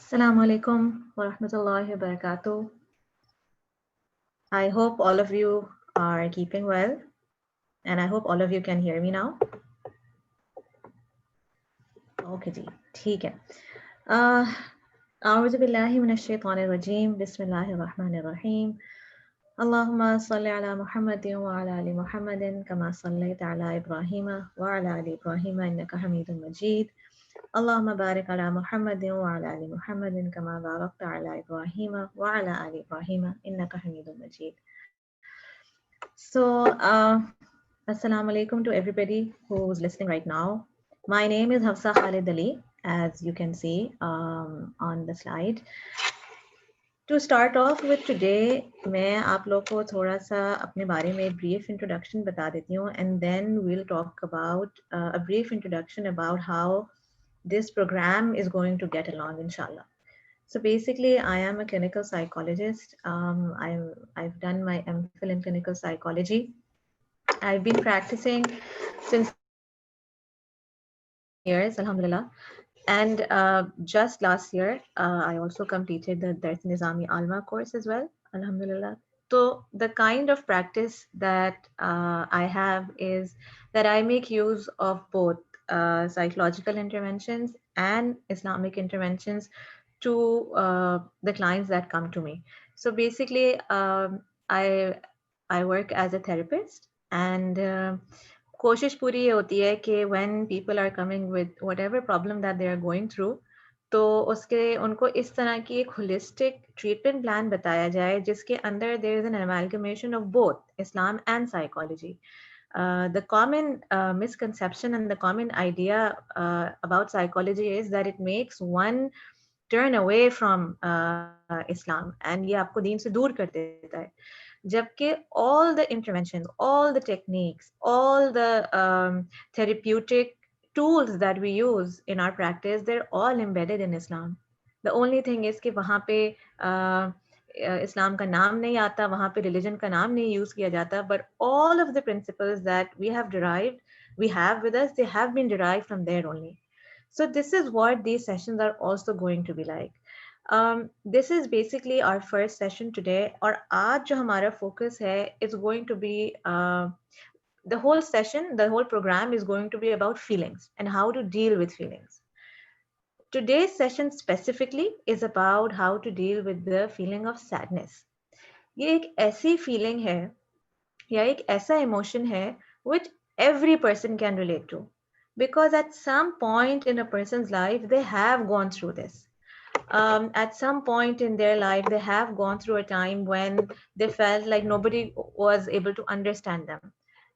Assalamu alaikum wa rahmatullahi wa barakatuh. I hope all of you are keeping well, and I hope all of you can hear me now. Okay, जी, ठीक है. أعوذ بالله من الشيطان الرجيم. بسم الله الرحمن الرحيم. اللهم صل على محمد وعلى آل محمد كما صليت على إبراهيم وعلى آل إبراهيم إنك حميد مجيد. اللهم بارك على محمد وعلى آل محمد كما باركت على إبراهيم وعلى آل إبراهيم إنك حميد مجيد. So, Assalamu alaikum to everybody who's listening right now. My name is Hafsa Khalid Ali, as you can see on the slide. To start off with today, मैं आप लोग को थोड़ा सा अपने बारे में brief introduction बता देती हूँ, and then we'll talk about a brief introduction about how this program is going to get along, inshallah. So basically, I am a clinical psychologist. I've done my MPhil in clinical psychology. I've been practicing since years, alhamdulillah. And just last year, I also completed the Dars Nizami Alma course as well, alhamdulillah. So the kind of practice that I have is that I make use of both psychological interventions and Islamic interventions to the clients that come to me. So basically, I work as a therapist, and कोशिश पूरी ये होती है कि when people are coming with whatever problem that they are going through, तो उसके उनको इस तरह की एक holistic treatment plan बताया जाए जिसके अंदर there is an amalgamation of both Islam and psychology. The common misconception and the common idea about psychology is that it makes one turn away from Islam, and ये आपको दीन से दूर कर देता है. Jabke all the interventions, all the techniques, all the therapeutic tools that we use in our practice, they're all embedded in Islam. The only thing is कि वहाँ पे इस्लाम का नाम नहीं आता, वहाँ पे religion का नाम नहीं use किया जाता, but all of the principles that we have derived, we have with us, they have been derived from there only. So this is what these sessions are also going to be like. This is basically our first session today, और आज जो हमारा focus है is going to be the whole session, the whole program is going to be about feelings and how to deal with feelings. Today's session specifically is about how to deal with the feeling of sadness. ये एक ऐसी feeling है या एक ऐसा emotion है which every person can relate to, because at some point in a person's life they have gone through this. At some point in their life, they have gone through a time when they felt like nobody was able to understand them.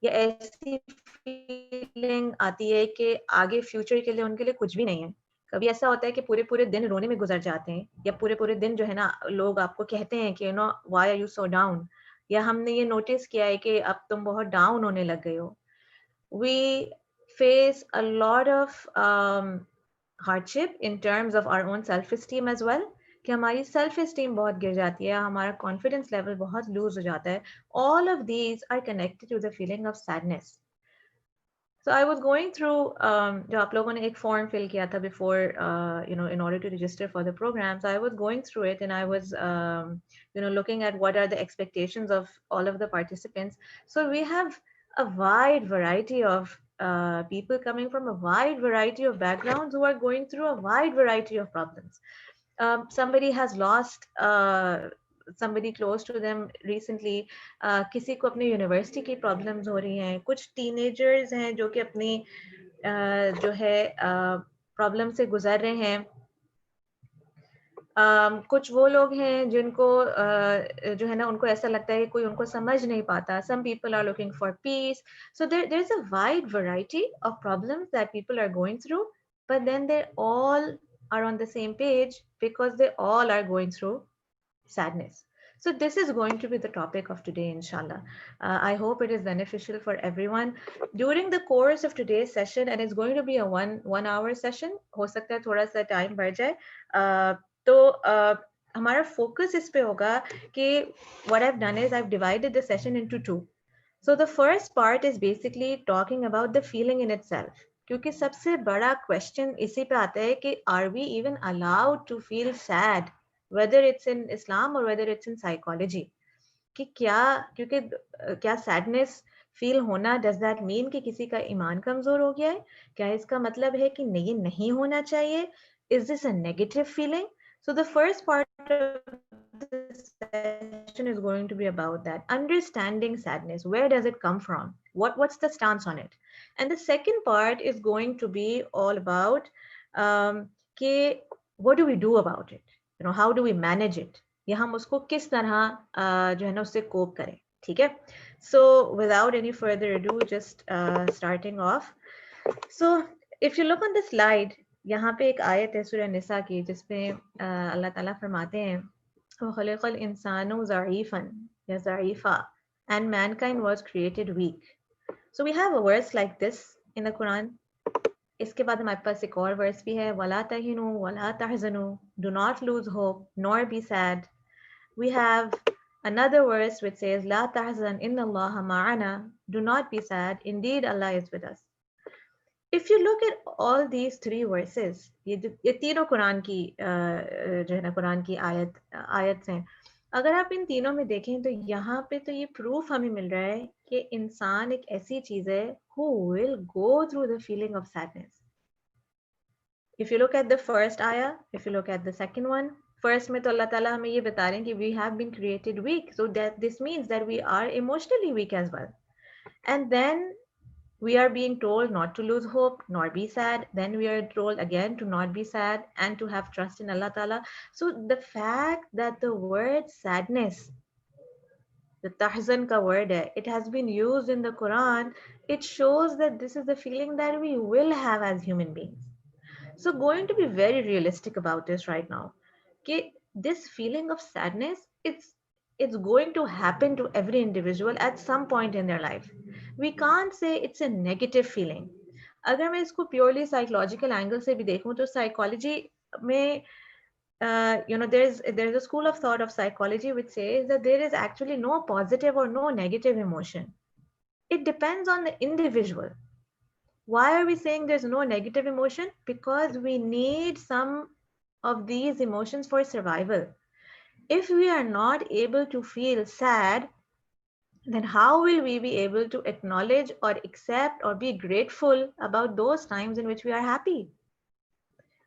या ऐसी feeling आती है कि आगे future के लिए उनके लिए कुछ भी नहीं है. कभी ऐसा होता है कि पूरे पूरे दिन रोने में गुजर जाते हैं, या पूरे पूरे दिन जो है ना लोग आपको कहते हैं कि why are you so down, या हमने ये notice किया है कि अब तुम बहुत down होने लग गए हो. We face a lot of hardship in terms of our own self-esteem as well, कि हमारी self-esteem बहुत गिर जाती है, हमारा confidence level बहुत lose हो जाता है. All of these are connected to the feeling of sadness. So I was going through जो आप लोगों ने एक form fill किया था before, in order to register for the program. So I was going through it, and I was looking at what are the expectations of all of the participants. So we have a wide variety of people coming from a wide variety of backgrounds who are going through a wide variety of problems. Somebody has lost somebody close to them recently. किसी को अपनी university की problems हो रही हैं, कुछ teenagers हैं जो कि अपनी जो है प्रॉब्लम से गुजर रहे हैं. कुछ वो लोग हैं जिनको जो है ना उनको ऐसा लगता है कि कोई उनको समझ नहीं पाता. Some people are looking for peace. So there's a wide variety of problems that people are going through, but then they all are on the same page because they all are going through sadness. So this is going to be the topic of today, inshallah. I hope it is beneficial for everyone. During the course of today's session, and it's going to be a one hour session, हो सकता है थोड़ा सा time बढ़ जाए. तो हमारा focus इस पे होगा कि what I've done is I've divided the session into two. So the first part is basically talking about the feeling in itself. क्योंकि सबसे बड़ा क्वेश्चन इसी पे आता है कि are we even allowed to feel sad, whether it's in Islam और whether it's in psychology, कि क्या, क्योंकि क्या सैडनेस फील होना डज दैट मीन कि किसी का ईमान कमजोर हो गया है? क्या इसका मतलब है कि नहीं, ये नहीं होना चाहिए? Is this a negative feeling? So the first part of the session is going to be about that, understanding sadness. Where does it come from? What's the stance on it? And the second part is going to be all about कि what do we do about it? You know, how do we manage it? या हम उसको किस तरह जो है ना उससे कोप करें, ठीक है? So without any further ado, just starting off. So if you look on the slide, यहाँ पे एक आयत है सूरह निसा की जिसमें अल्लाह ताला फरमाते हैं वखलक़ल इंसानु ज़ईफ़न या ज़ईफ़ा and mankind was created weak. So we have a verse like this in the Quran. इसके बाद हमारे पास एक और वर्स भी है, वला तहिनु वला तहज़नु, do not lose hope nor be sad. We have another verse which says la tahzan inna allaha ma'ana, do not be sad, indeed Allah is with us. If you look at all these three verses, ये तीनों कुरान की जो है ना कुरान की आयत हैं, अगर आप इन तीनों में देखें तो यहाँ पे तो ये प्रूफ हमें मिल रहा है कि इंसान एक ऐसी चीज है who will go through the feeling of sadness. If you look at the first ayah, if you look at the second one, first में तो अल्लाह ताला हमें ये बता रहे हैं कि we have been created weak, so that this means that we are emotionally weak as well. And then we are being told not to lose hope nor be sad. Then we are told again to not be sad and to have trust in Allah Ta'ala. So the fact that the word sadness, the tahzan ka word hai, it has been used in the Quran, it shows that this is the feeling that we will have as human beings. So going to be very realistic about this right now. Okay, this feeling of sadness, it's going to happen to every individual at some point in their life. We can't say it's a negative feeling. अगर मैं इसको purely psychological angle से भी देखूं तो psychology में there's a school of thought of psychology which says that there is actually no positive or no negative emotion. It depends on the individual. Why are we saying there's no negative emotion? Because we need some of these emotions for survival. If we are not able to feel sad, then how will we be able to acknowledge or accept or be grateful about those times in which we are happy?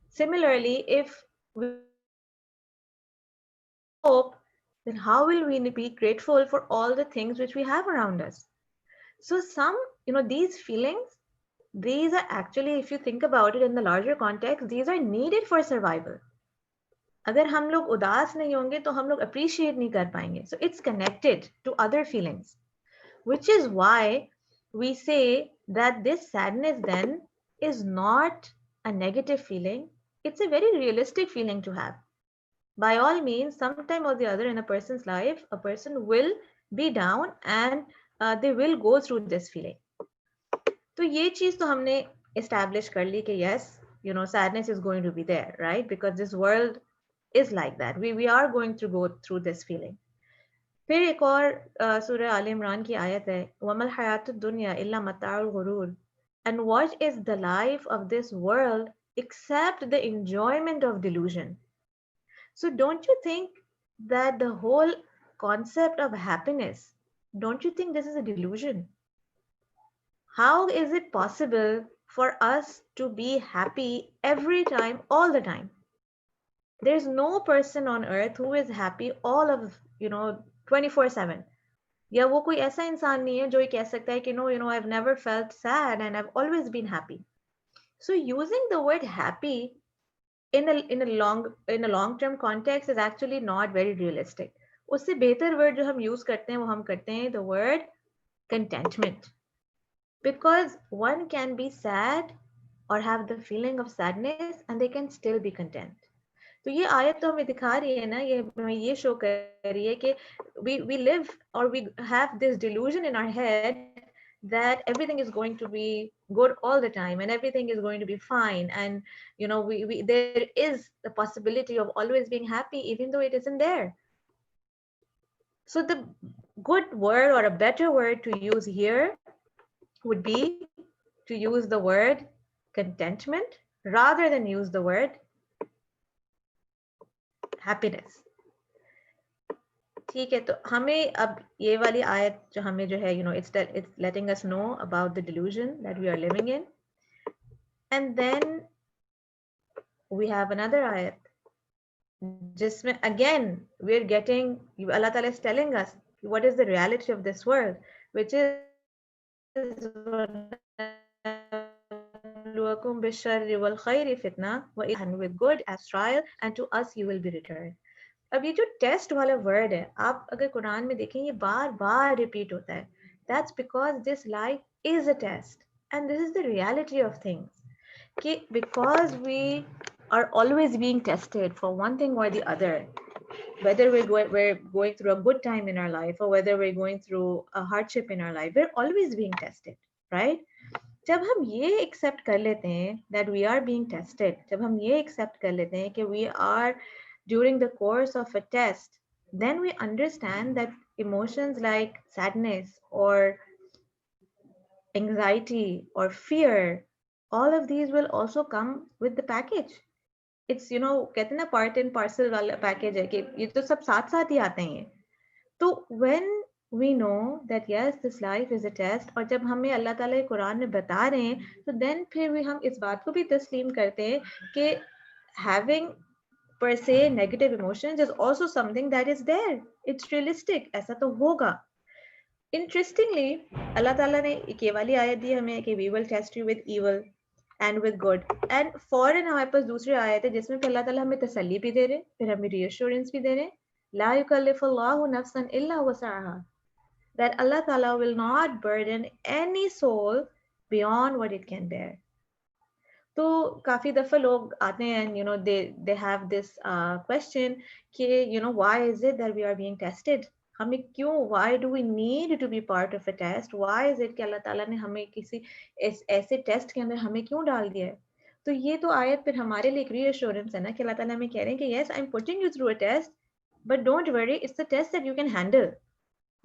Similarly, if we are not able to feel hope, then how will we be grateful for all the things which we have around us? So these feelings, these are actually, if you think about it in the larger context, these are needed for survival. अगर हम लोग उदास नहीं होंगे तो हम लोग appreciate नहीं कर पाएंगे. So it's connected to other feelings, which is why we say that this sadness then is not a negative feeling. It's a very realistic feeling to have. By all means, sometime or the other in a person's life, a person will be down and they will go through this feeling. तो ये चीज तो हमने establish कर ली कि yes, sadness is going to be there, right? Because this world is like that. We are going to go through this feeling. फिर एक और सूरह आल इमरान की आयत है वमल हयातुद दुनिया इल्ला मताउल गुरूर, and what is the life of this world except the enjoyment of delusion. So don't you think that the whole concept of happiness, don't you think this is a delusion? How is it possible for us to be happy every time, all the time? There's no person on earth who is happy all of 24/7. या वो कोई ऐसा इंसान नहीं है जो ये कह सकता है कि no, I've never felt sad and I've always been happy. So using the word happy in a long term context is actually not very realistic. उससे बेहतर word जो हम use करते हैं वो हम करते हैं the word contentment. Because one can be sad or have the feeling of sadness and they can still be content. तो ये आयत तो हमें दिखा रही है ना, ये शो कर रही है कि we live or we have this delusion in our head that everything is going to be good all the time and everything is going to be fine, and there is the possibility of always being happy even though it isn't there. So the good word or a better word to use here would be to use the word contentment rather than use the word happiness. ठीक है, तो हमें अब ये वाली आयत जो हमें जो है it's letting us know about the delusion that we are living in. And then we have another ayat जिसमें again we're getting, Allah Ta'ala is telling us what is the reality of this world, which is وَنَبْلُوَكُمْ بِالشَّرِّ وَالْخَيْرِ فِتْنَةً وَإِلَيْنَا with good as trial, and to us you will be returned. अब ये जो test वाला word है, आप अगर कुरान में देखें ये बार बार रिपीट होता है. That's because this life is a test and this is the reality of things. कि because we are always being tested for one thing or the other, whether we're going through a good time in our life or whether we're going through a hardship in our life, we're always being tested, right? जब हम ये accept कर लेते हैं that we are being tested, जब हम ये accept कर लेते हैं कि we are during the course of a test, then we understand that emotions like sadness or anxiety or fear, all of these will also come with the package. It's कहते हैं ना part and parcel वाला package है कि ये तो सब साथ साथ ही आते हैं. तो when we know that yes this life is a test, और जब हमें अल्लाह ताला कुरान में बता रहे हैं, तो then फिर हम इस बात को भी तस्लीम करते हैं कि having per se negative emotions is also something that is there. It's realistic, ऐसा तो होगा. Interestingly, Allah Ta'ala ने एक ये वाली आयत दी हमें कि we will test you with evil and with good, and फौरन हमारे पास दूसरी आयत है जिसमें फिर अल्लाह ताला हमें तसल्ली भी दे रहे, फिर हमें reassurance भी दे रहे, ला युकल्लिफुल्लाहु नफ्सन इल्ला वसअहा, that Allah Ta'ala will not burden any soul beyond what it can bear. तो काफी दफा लोग आते हैं and they have this question कि why is it that we are being tested, हमें क्यों, why do we need to be part of a test, why is it कि अल्लाह ताला ने हमें किसी ऐसे टेस्ट के अंदर हमें क्यों डाल दिया है. तो ये तो आयत फिर हमारे लिए एक रीअश्योरेंस है ना कि अल्लाह ताला हमें कह रहे हैं कि yes I'm putting you through a test, but don't worry, it's the test that you can handle,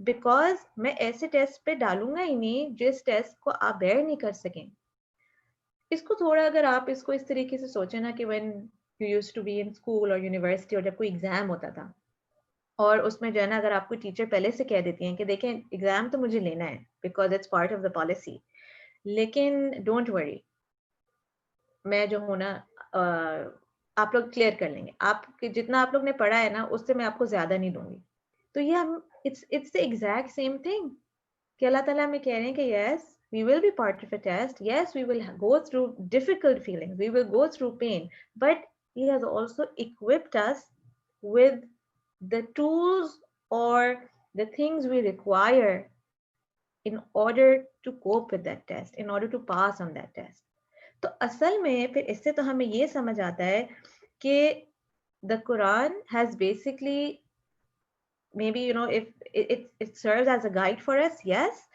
because मैं ऐसे टेस्ट पे डालूंगा ही नहीं जिस टेस्ट को आप बेयर नहीं कर सकें. इसको थोड़ा अगर आप इसको इस तरीके से सोचें ना कि when you used to be in school or university, और जब कोई एग्जाम होता था और उसमें जो है ना अगर आपको टीचर पहले से कह देती हैं कि देखें एग्जाम तो मुझे लेना है because it's part of the policy, लेकिन डोंट वरी, मैं जो हूँ ना आप लोग क्लियर कर लेंगे, आप जितना आप लोग ने पढ़ा है ना उससे मैं आपको ज्यादा नहीं दूंगी. तो ये हम it's the exact same thing कि अल्लाह ताला हमें कह रहे हैं कि yes we will be part of a test, yes we will go through difficult feelings, we will go through pain, but he has also equipped us with the tools or the things we require in order to cope with that test, in order to pass on that test. तो असल में फिर इससे तो हमें ये समझ आता है कि the Quran has basically, maybe if it serves as a guide for us, yes,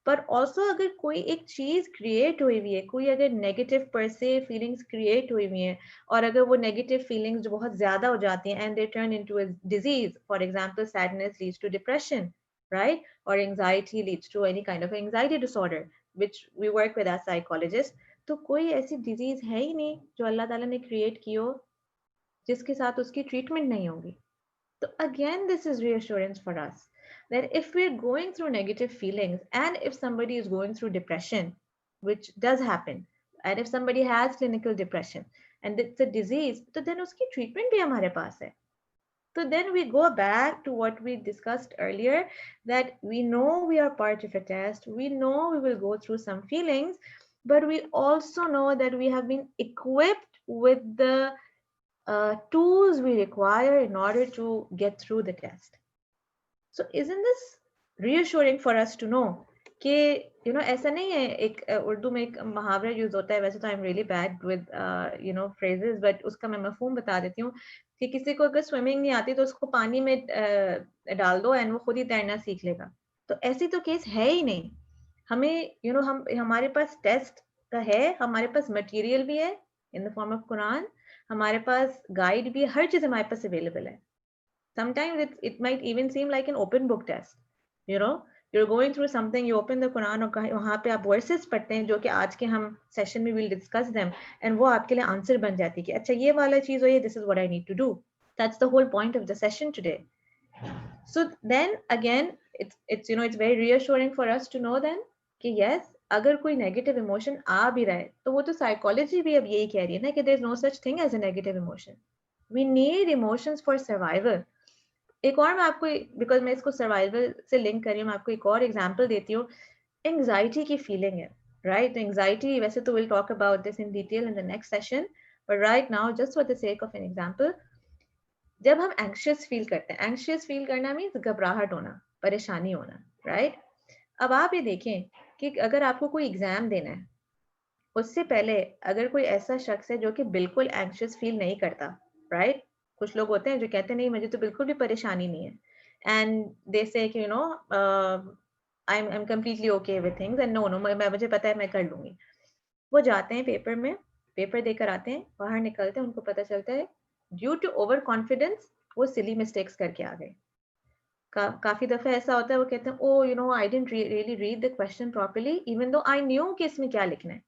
but also अगर कोई एक चीज क्रिएट हुई हुई है, कोई अगर नेगेटिव पर से फीलिंग्स क्रिएट हुई हुई हैं और अगर वो नेगेटिव फीलिंग्स जो बहुत ज्यादा हो जाती हैं and they turn into a disease, for example sadness leads to depression, right, or anxiety leads to any kind of anxiety disorder which we work with as psychologists. तो कोई ऐसी डिजीज है ही नहीं जो अल्लाह ताला ने क्रिएट की हो जिसके साथ उसकी ट्रीटमेंट नहीं होगी. So again, this is reassurance for us that if we're going through negative feelings and if somebody is going through depression, which does happen, and if somebody has clinical depression and it's a disease, so then uski treatment bhi hamare paas hai. So then we go back to what we discussed earlier, that we know we are part of a test, we know we will go through some feelings, but we also know that we have been equipped with the tools we require in order to get through the test. So isn't this reassuring for us to know कि ऐसा नहीं है. एक उर्दू में एक मुहावरा use होता है, वैसे तो I am really bad with phrases, but उसका मैं मफहूम बता देती हूँ कि किसी को अगर स्विमिंग नहीं आती तो उसको पानी में डाल दो एंड वो खुद ही तैरना सीख लेगा. तो ऐसी तो केस है ही नहीं. हमें हम हमारे पास टेस्ट का है, हमारे पास मटेरियल भी है in the form of Quran, हमारे पास गाइड भी, हर चीज हमारे पास अवेलेबल है. Sometimes it might even seem like an open book test, you're going through something, you open the Quran और वहाँ पे आप वर्सेस पढ़ते हैं जो कि आज के हम सेशन में we'll discuss them, and वो आपके लिए आंसर बन जाती है कि अच्छा ये वाला चीज़ हो ये, this is what I need to do. That's the whole point of the session today. So then again, it's you know it's very reassuring for us to know then कि yes, अगर कोई नेगेटिव इमोशन आ भी रहा है तो वो तो psychology भी अब यही कह रही है ना कि there is no such thing as a negative emotion. We need emotions for survival. एक और मैं आपको, बिकॉज मैं इसको सर्वाइवल से लिंक कर रही हूँ, मैं आपको एक और एग्जांपल देती हूँ. एंग्जाइटी की फीलिंग है, राइट? एंग्जाइटी वैसे तो will talk about this in detail in the next session, but right now just for the sake of an example, जब हम एंग्शियस फील करते हैं, एंग्शियस फील करना मीन्स घबराहट होना, परेशानी होना, राइट? अब आप ये देखें कि अगर आपको कोई एग्जाम देना है, उससे पहले अगर कोई ऐसा शख्स है जो कि बिल्कुल एंग्शियस फील नहीं करता, राइट? कुछ लोग होते हैं जो कहते हैं नहीं मुझे तो बिल्कुल भी परेशानी नहीं है, एंड दे से कि you know I am completely okay with things and no no मैं मुझे पता है मैं कर लूंगी. वो जाते हैं पेपर में, पेपर देकर आते हैं, बाहर निकलते हैं, उनको पता चलता है ड्यू टू ओवर कॉन्फिडेंस वो सिली मिस्टेक्स करके आ गए. काफी दफा ऐसा होता है वो कहते हैं oh you know I didn't really read the question properly even though I new कि इसमें क्या लिखना है.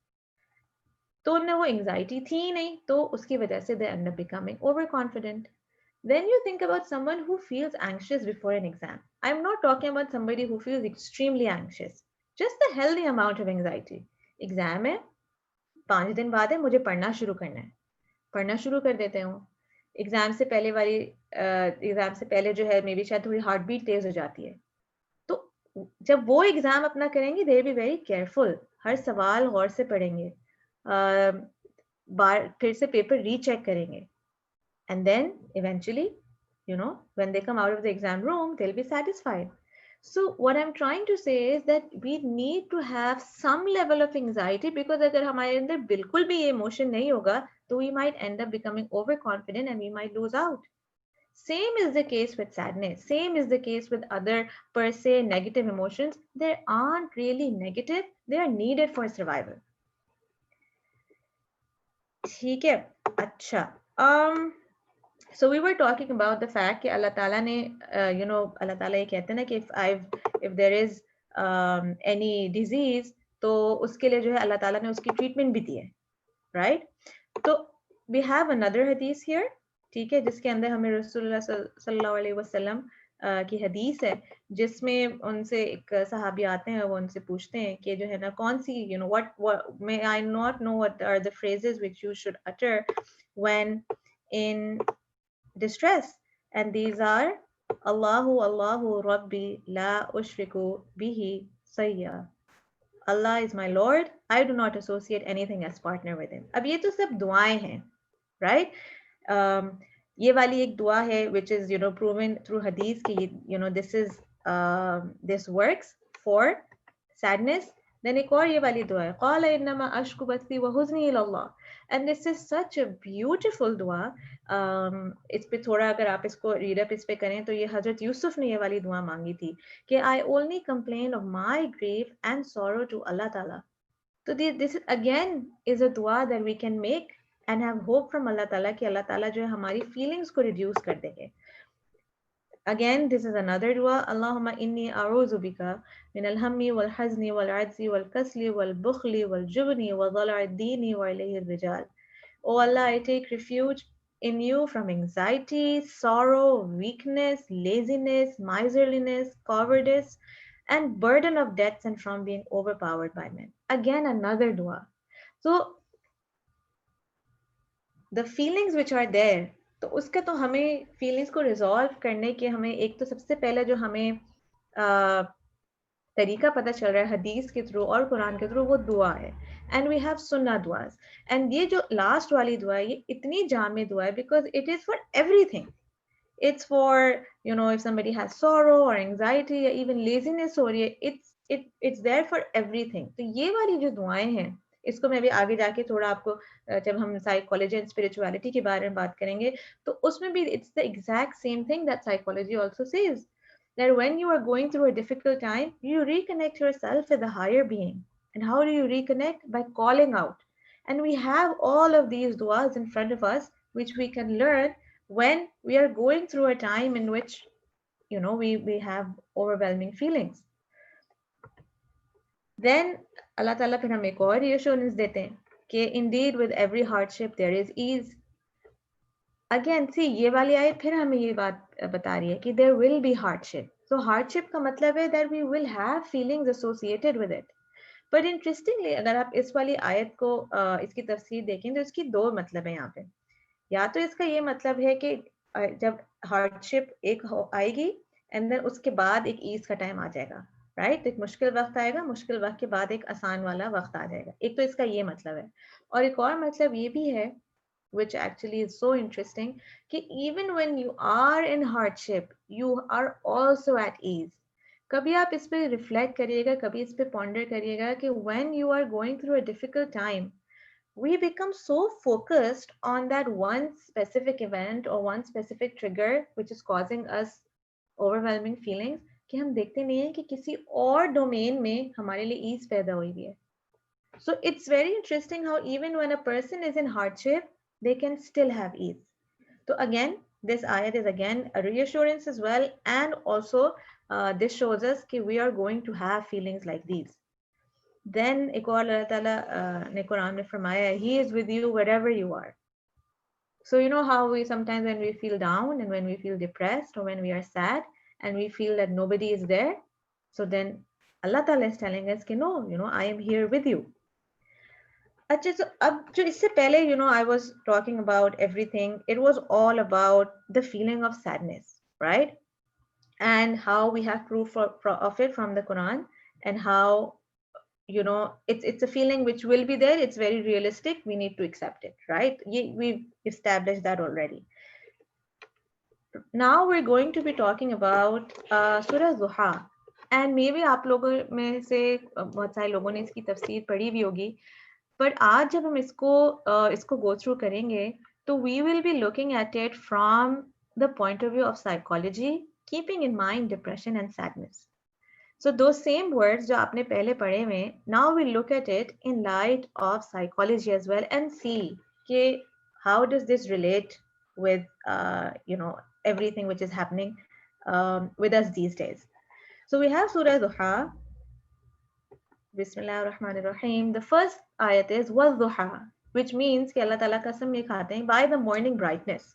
तो उन्हें वो एंग्जाइटी थी ही नहीं, तो उसकी वजह से they end up becoming over confident. When you think about someone who feels anxious before an exam, I'm not talking about somebody who feels extremely anxious, just a healthy amount of anxiety. Exam है, 5 दिन बाद है, मुझे पढ़ना शुरू करना है, पढ़ना शुरू कर देते हो. एग्जाम से पहले वाली एग्जाम से पहले जो है मे बी शायद थोड़ी हार्ट बीट तेज हो जाती है. तो जब वो एग्जाम अपना करेंगे दे बी वेरी केयरफुल, हर सवाल गौर से पढ़ेंगे, बार फिर से पेपर रीचेक करेंगे, and then eventually you know when they come out of the exam room they'll be satisfied. So what I'm trying to say is that we need to have some level of anxiety, because अगर हमारे अंदर बिल्कुल भी ये emotion नहीं होगा तो we might end up becoming overconfident and we might lose out. Same is the case with sadness, same is the case with other per se negative emotions. They aren't really negative, they are needed for survival. ठीक है, अच्छा, so we were talking about the fact कि अल्लाह ताला ने you know अल्लाह ताला ये कहते हैं ना कि if there is any disease तो उसके लिए जो है अल्लाह ताला ने उसकी ट्रीटमेंट भी दी है, right? तो we have another hadith here, ठीक है, जिसके अंदर हमें रसूलुल्लाह सल्लल्लाहु अलैहि वसल्लम की हदीस है जिसमें उनसे एक सहाबी आते हैं, वो उनसे पूछते हैं कि जो है ना कौन सी you know what may I not know what are the phrases which you should utter when in distress, and these are Allahu Allahu Rabbi la ushriku bihi sayya. Allah is my Lord, I do not associate anything as partner with him. अब ये तो सब दुआएं हैं, right? ये वाली एक दुआ है which is you know proven through hadith कि you know this works for sadness. Then एक और ये वाली दुआ है قال إنما أشكو بثي وحزني إلى الله, and this is such a beautiful दुआ. इस पे थोड़ा अगर आप इसको रीड अप इस पे करें तो ये हजरत यूसुफ ने ये वाली दुआ मांगी थी कि I only complain of my grief and sorrow to Allah Ta'ala. So this again is a dua that we can make and have hope from Allah Ta'ala कि Allah Ta'ala जो है हमारी feelings को reduce कर देंगे. Again, this is another dua. Allahumma inni a'udhu bika min al-hammi wal-hazni wal-'ajzi wal-kasli wal-bukhli wal-jubni wa dhal'i ad-dini wa ilayhi ar-rijal. Oh Allah, I take refuge in you from anxiety, sorrow, weakness, laziness, miserliness, cowardice, and burden of debts, and from being overpowered by men. Again, another dua. So the feelings which are there, तो उसका तो हमें feelings को resolve करने के हमें एक तो सबसे पहले जो हमें तरीका पता चल रहा है हदीस के थ्रू और कुरान के थ्रू वो दुआ है, एंड वी हैव सुन्ना दुआस. एंड ये जो लास्ट वाली दुआ है ये इतनी जामे दुआ है because it is for everything. It's for you know if somebody has sorrow or anxiety or even laziness हो रही है, it's there for everything. तो ये वाली जो दुआएं हैं इसको मैं भी आगे जाके थोड़ा आपको जब हम साइकोलॉजी एंड स्पिरिचुअलिटी के बारे में बात करेंगे तो उसमें भी it's the exact same thing that psychology also says, that when you are going through a difficult time you reconnect yourself with a higher being. And how do you reconnect? By calling out. And we have all of these duas in front of us which we can learn when we are going through a time in which you know we have overwhelming feelings. Then Allah Ta'ala फिर हमें एक और reassurance देते हैं कि indeed with every hardship there is ease. Again, see, ये वाली आयत फिर हमें ये बात बता रही है कि there will be hardship. So hardship का मतलब है that we will have feelings associated with it. But interestingly, अगर आप इस वाली आयत को इसकी तफसीर देखें तो इसकी दो मतलब है यहाँ पे. या तो इसका ये मतलब है कि जब हार्डशिप एक आएगी एंड देन उसके बाद एक ईज का टाइम आ जाएगा, राइट? एक मुश्किल वक्त आएगा, मुश्किल वक्त के बाद एक आसान वाला वक्त आ जाएगा. एक तो इसका ये मतलब है, और एक और मतलब ये भी है which actually is so interesting कि even when you are in hardship you are also at ease. कभी आप इस पे रिफ्लेक्ट करिएगा, कभी इस पे पॉन्डर करिएगा कि when you are going through a difficult time we become so focused on that one specific event or one specific trigger which is causing us overwhelming feelings कि हम देखते नहीं हैं कि किसी और डोमेन में हमारे लिए ईज पैदा हुई भी है. So it's very interesting how even when a person is in hardship, they can still have ease. So again, this ayat is again a reassurance as well, and also this shows us that we are going to have feelings like these. Then एक और अल्लाह ताला ने कुरान में फरमाया, He is with you wherever you are. So you know how we sometimes when we feel down and when we feel depressed or when we are sad and we feel that nobody is there, so then Allah Ta'ala is telling us, no, I am here with you. अच्छा, so अब जो इससे पहले I was talking about everything, it was all about the feeling of sadness, right? And how we have proof of it from the Quran, and how it's a feeling which will be there, it's very realistic, we need to accept it, right? We've established that already. Now we're going to be talking about Surah Zuha, and maybe आप लोगों में से बहुत सारे लोगों ने इसकी तफसीर पढ़ी भी होगी, but आज जब हम इसको go through करेंगे तो we will be looking at it from the point of view of psychology, keeping in mind depression and sadness. So those same words जो आपने पहले पढ़े हुए, now we look at it in light of psychology as well and see कि how does this relate with everything which is happening with us these days. So we have Surah Duha. Bismillah ar-Rahman ar-Rahim. The first ayat is وَالضُّحَى, which means कि अल्लाह ताला कसम ये खाते हैं by the morning brightness.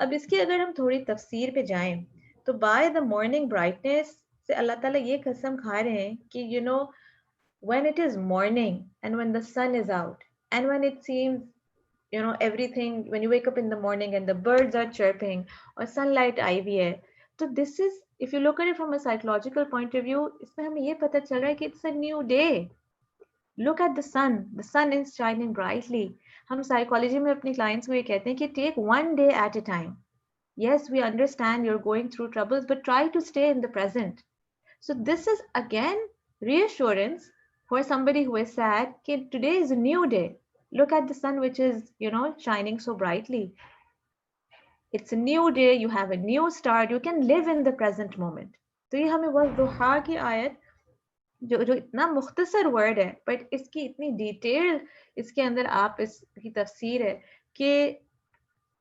अब इसकी अगर हम थोड़ी तफसीर पे जाएं तो by the morning brightness से अल्लाह ताला ये कसम खा रहे हैं कि when it is morning and when the sun is out and when it seems everything, when you wake up in the morning and the birds are chirping or sunlight आई हुई है, so this is, if you look at it from a psychological point of view, इसमें हमें ये पता चल रहा है कि it's a new day. Look at the sun is shining brightly. हम psychology में अपने clients को ये कहते हैं कि take one day at a time. Yes, we understand you're going through troubles, but try to stay in the present. So this is again reassurance for somebody who is sad that today is a new day. Look at the sun which is, shining so brightly. It's a new day, you have a new start, you can live in the present moment. तो ये हमें वज़्दुहा की आयत जो इतना मुख्तसर word है, but इसकी इतनी डिटेल इसके अंदर आप इसकी तफसीर है कि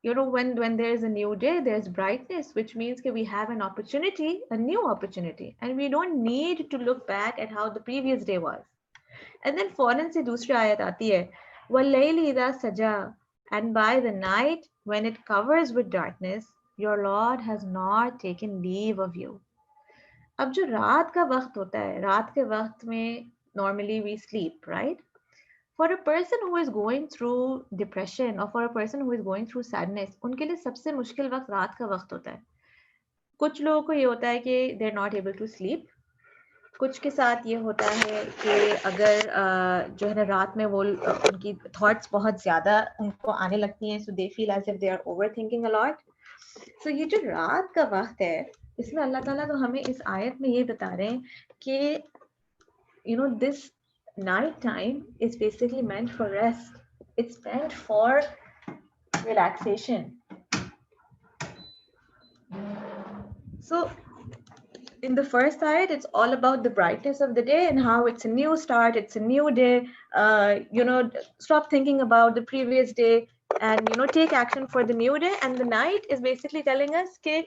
when there is a new day, there's brightness, which means that we have an opportunity, a new opportunity, and we don't need to look back at how the previous day was. And then फौरन से दूसरी आयत आती है वल्लैली इज़ा सजा, and by the night when it covers with darkness, your Lord has not taken leave of you. अब जो रात का वक्त होता है, रात के वक्त में normally we sleep, right? For a person who is going through depression or for a person who is going through sadness, उनके लिए सबसे मुश्किल वक्त रात का वक्त होता है. कुछ लोगों को ये होता है कि they're not able to sleep. कुछ के साथ ये होता है कि अगर जो है ना रात में वो उनकी थॉट्स बहुत ज़्यादा उनको आने लगती हैं, so they feel as if they are overthinking a lot. So ये जो रात का वक्त है, इसमें अल्लाह ताला तो हमें इस आयत में ये बता रहे हैं कि this night time is basically meant for rest. It's meant for relaxation. So in the first ayat, it's all about the brightness of the day and how it's a new start, it's a new day. Stop thinking about the previous day and take action for the new day. And the night is basically telling us that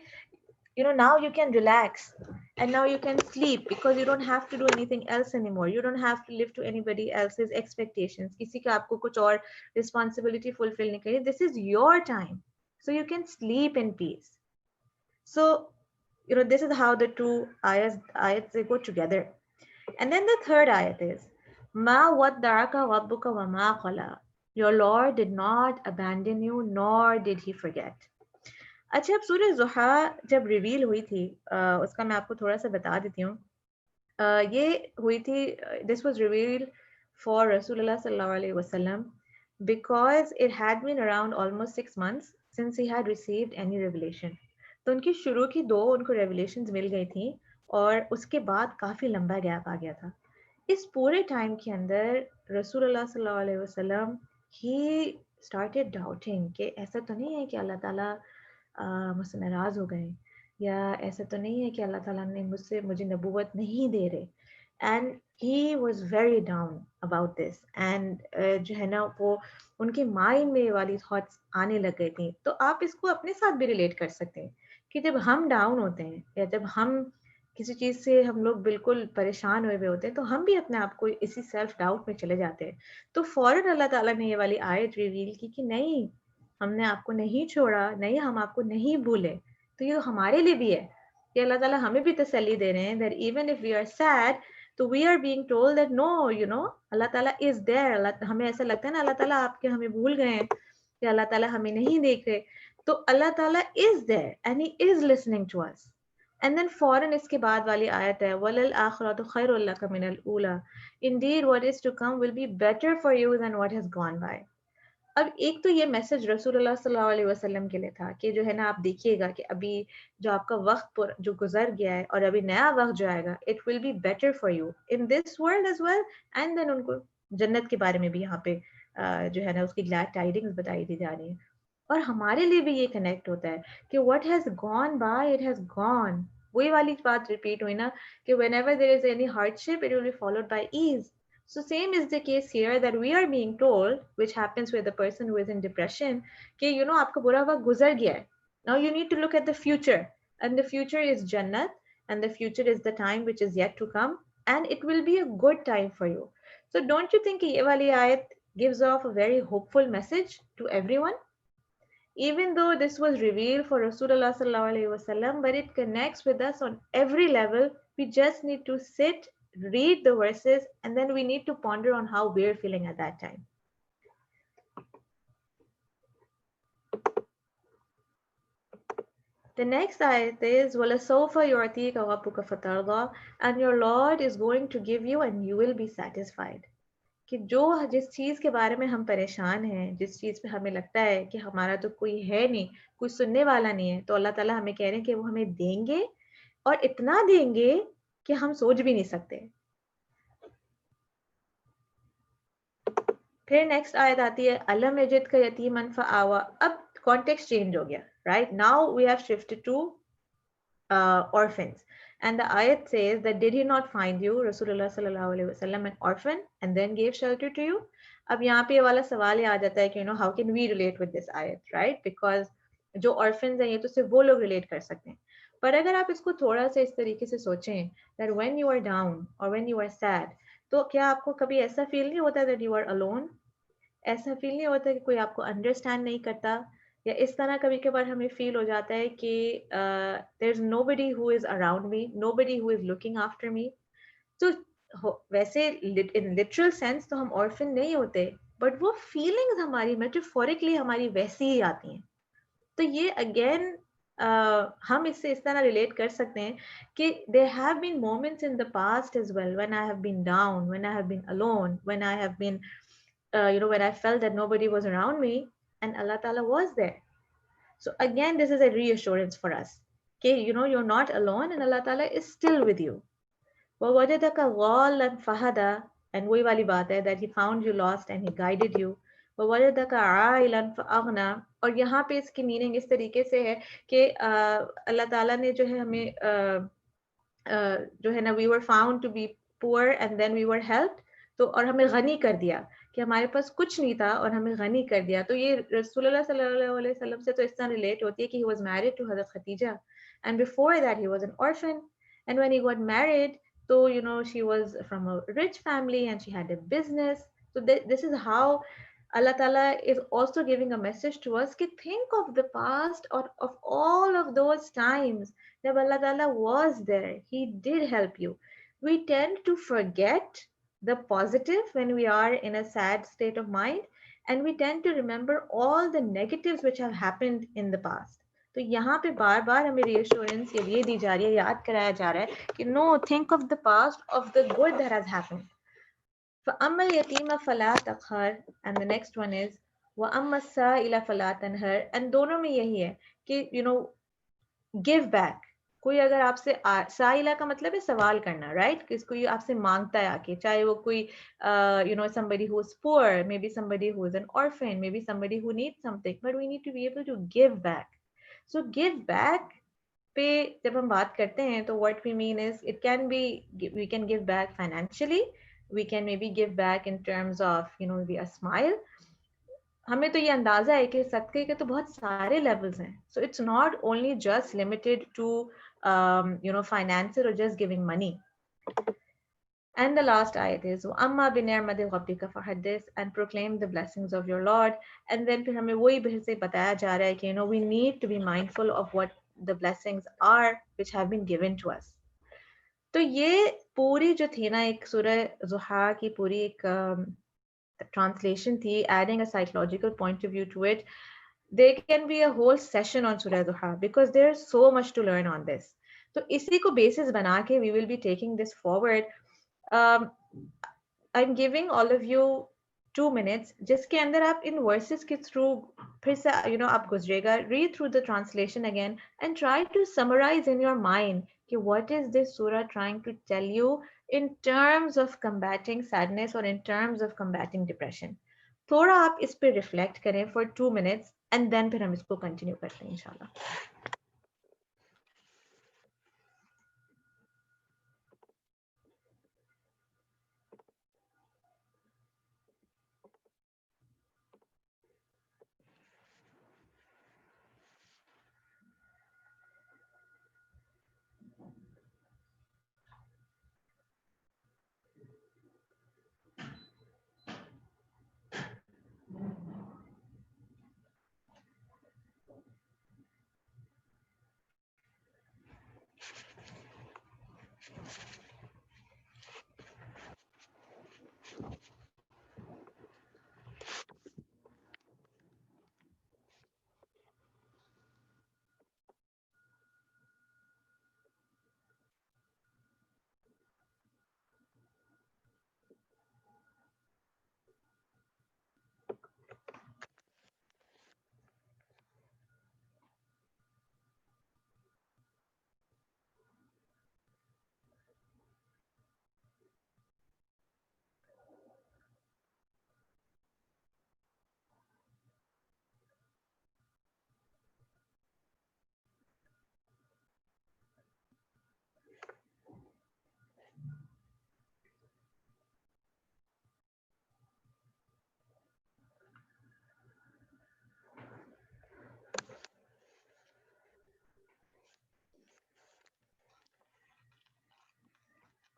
now you can relax. and now you can sleep because you don't have to do anything else anymore. You don't have to live to anybody else's expectations. किसी का आपको कुछ और responsibility fulfill नहीं करनी. This is your time, so you can sleep in peace. So this is how the two ayats they go together. And then the third ayat is ma wadda'aka rabbuka wa ma qala. Your Lord did not abandon you, nor did he forget. अच्छा, अब सूरह ज़ुहा जब reveal हुई थी, उसका मैं आपको थोड़ा सा बता देती हूँ. ये हुई थी, दिस वाज रिवील्ड फॉर रसूलुल्लाह सल्लल्लाहु अलैहि वसल्लम because it had been around almost 6 months since he had received any revelation. तो उनकी शुरू की दो उनको रेवलेशंस मिल गई थी और उसके बाद काफ़ी लंबा गैप आ गया था. इस पूरे टाइम के अंदर रसूलुल्लाह सल्लल्लाहु अलैहि वसल्लम ही स्टार्टेड डाउटिंग कि ऐसा तो नहीं है कि अल्लाह ताला मुझसे नाराज़ हो गए, या ऐसा तो नहीं है कि अल्लाह ताला ने मुझे नबूवत नहीं दे रहे. And he was very down about this. And जो है ना, वो उनके माइंड में ये वाली थॉट्स आने लग गई थी. तो आप इसको अपने साथ भी रिलेट कर सकते हैं कि जब हम डाउन होते हैं या जब हम किसी चीज़ से हम लोग बिल्कुल परेशान हुए हुए होते हैं, तो हम भी अपने आप को इसी सेल्फ डाउट में चले जाते हैं. तो फ़ौरन अल्लाह ताला ने ये वाली आयत रिवील की कि नहीं, हमने आपको नहीं छोड़ा, नहीं हम आपको नहीं भूले. तो ये हमारे लिए भी है कि अल्लाह ताला हमें भी तसल्ली दे रहे हैं that even if we are sad, तो we are being told that no, अल्लाह ताला is there. हमें ऐसा लगता है ना अल्लाह ताला आपके हमें भूल गए हैं या अल्लाह ताला हमें नहीं देख रहे. तो अल्लाह ताला is there and he is listening to us. And then फौरन इसके बाद वाली आयत है वलल आखिरतु खैरुल लका मिनल ऊला. Indeed what is to come will be better for you than what has gone by. अब एक तो ये मैसेज रसूलुल्लाह सल्लल्लाहु अलैहि वसल्लम के लिए था कि जो है ना, आप देखिएगा कि अभी जो आपका वक्त जो गुजर गया है और अभी नया वक्त जो आएगा, it will be better for you in this world as well. And then उनको जन्नत के बारे में भी यहाँ पे जो है ना उसकी ग्लैड टाइडिंग्स बताई दी जा रही है. और हमारे लिए भी ये कनेक्ट होता है कि what has gone by it has gone. वही वाली बात रिपीट हुई ना कि whenever there is any hardship it will be followed by ease. So same is the case here that we are being told, which happens with the person who is in depression, कि आपका बुरा वक्त गुजर गया है. Now you need to look at the future, and the future is Jannat, and the future is the time which is yet to come, and it will be a good time for you. So don't you think ये वाली आयत gives off a very hopeful message to everyone? Even though this was revealed for Rasulullah sallallahu alaihi wasallam, but it connects with us on every level. We just need to sit, read the verses, and then we need to ponder on how we're feeling at that time. The next ayat is وَلَسَوْفَ يُعْطِيكَ رَبُّكَ فَتَرْضَى, and your Lord is going to give you and you will be satisfied. कि जिस चीज़ के बारे में हम परेशान हैं, जिस चीज़ पे हमें लगता है कि हमारा तो कोई है नहीं, कोई सुनने वाला नहीं है, तो अल्लाह ताला हमें कह रहे हैं कि वो हमें देंगे और इतना देंगे कि हम सोच भी नहीं सकते. फिर नेक्स्ट आयत आती है अलम यजिद का यतीमन फआवा. अब कॉन्टेक्स्ट चेंज हो गया, right? Now we have shifted to orphans. And the ayat says that did he not find you, Rasulullah sallallahu alaihi wasallam, an orphan and then gave shelter to you? अब यहाँ पे ये वाला सवाल आ जाता है कि how can we relate with this ayat, right? Because जो orphans हैं ये तो सिर्फ वो लोग relate कर सकते हैं. पर अगर आप इसको थोड़ा सा इस तरीके से सोचें that when you are down or when you are sad, तो क्या आपको कभी ऐसा फील नहीं होता that you are alone? ऐसा फील नहीं होता कि कोई आपको अंडरस्टैंड नहीं करता? या इस तरह कभी कभार हमें फील हो जाता है कि there is nobody who is around me, nobody who is looking after me. तो वैसे इन लिटरल सेंस तो हम ऑर्फन नहीं होते, बट वो फीलिंग्स हमारी मेटाफोरिकली हमारी वैसी ही आती हैं. तो ये अगेन हम इससे इस तरह रिलेट कर सकते हैं कि there have been moments in the past as well when I have been down, when I have been alone, when I have been when I felt that nobody was around me and Allah Ta'ala was there. So again, this is a reassurance for us. Okay, you're not alone and Allah Ta'ala is still with you. وَوَجَدَكَ ضَالًّا فَهَدَى, and वही वाली बात है that he found you lost and he guided you. وَوَجَدَكَ عَائِلًا فَأَغْنَى, और यहाँ पे इसकी meaning इस तरीके से है कि अल्लाह ताला ने जो है हमें जो है ना we were found to be poor and then we were helped, तो और हमें गनी कर दिया कि हमारे पास कुछ नहीं था और हमें गनी कर दिया. तो ये रसूलुल्लाह सल्लल्लाहु अलैहि वसल्लम से तो इस तरह रिलेट होती है कि he was married to हज़रत Khadija and before that he was an orphan And when he got married, so she was from a rich family and she had a business. So this is how Allah Ta'ala is also giving a message to us ki think of the past or of all of those times that Allah Ta'ala was there. He did help you. We tend to forget the positive when we are in a sad state of mind, and we tend to remember all the negatives which have happened in the past. तो यहाँ पे बार बार हमें reassurance ये दी जा रही है, याद कराया जा रहा है कि no, think of the past, of the good that has happened. فأما اليتيم فلا تقهر, and the next one is وأما السائل فلا تنهر, and दोनों में यही है कि give back. कोई अगर आपसे साइला का मतलब है सवाल करना, राइट? किस कोई आपसे मांगता है आके, चाहे वो कोई somebody who is poor, maybe somebody who is an orphan, maybe somebody who needs something, but we need to be able to give back. So give back पे जब हम बात करते हैं तो what we mean is it can be, we can give back financially, we can maybe give back in terms of maybe a smile. हमें तो ये अंदाजा है कि सदक़े के तो बहुत सारे लेवल्स हैं, so it's not only just limited to finances or just giving money. And the last ayat is amma bi ni'mati rabbika fahaddith, and proclaim the blessings of your Lord. And then फिर हमें वही फिर से बताया जा रहा है कि we need to be mindful of what the blessings are which have been given to us. तो ये पूरी जो थी ना एक सूरह ज़ुहा की पूरी एक translation थी, adding a psychological point of view to it. There can be a whole session on Surah Duha because there's so much to learn on this. तो इसी को basis बना के we will be taking this forward. um, I'm giving all of you 2 minutes जिसके अंदर आप इन verses के through फिर से आप गुजरेगा, read through the translation again and try to summarize in your mind कि what is this surah trying to tell you in terms of combating sadness or in terms of combating depression. थोड़ा आप इस पे reflect करें for 2 minutes and then फिर हम इसको continue करते हैं इंशाल्लाह.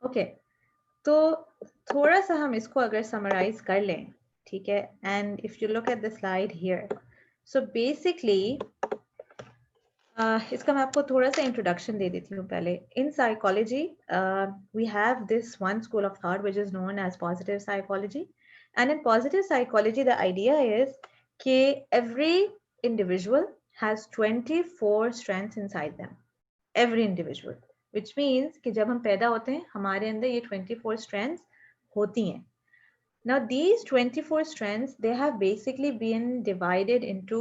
ओके, तो थोड़ा सा हम इसको अगर समराइज कर लें, ठीक है, and if you look at the slide here, so basically इसका मैं आपको थोड़ा सा इंट्रोडक्शन दे देती हूँ पहले. In psychology we have this one school of thought which is known as positive psychology, and in positive psychology the idea is कि every individual has 24 strengths inside them, every individual, which means कि जब हम पैदा होते हैं हमारे अंदर ये 24 strengths होती हैं. Now these 24 strengths, they have basically been divided into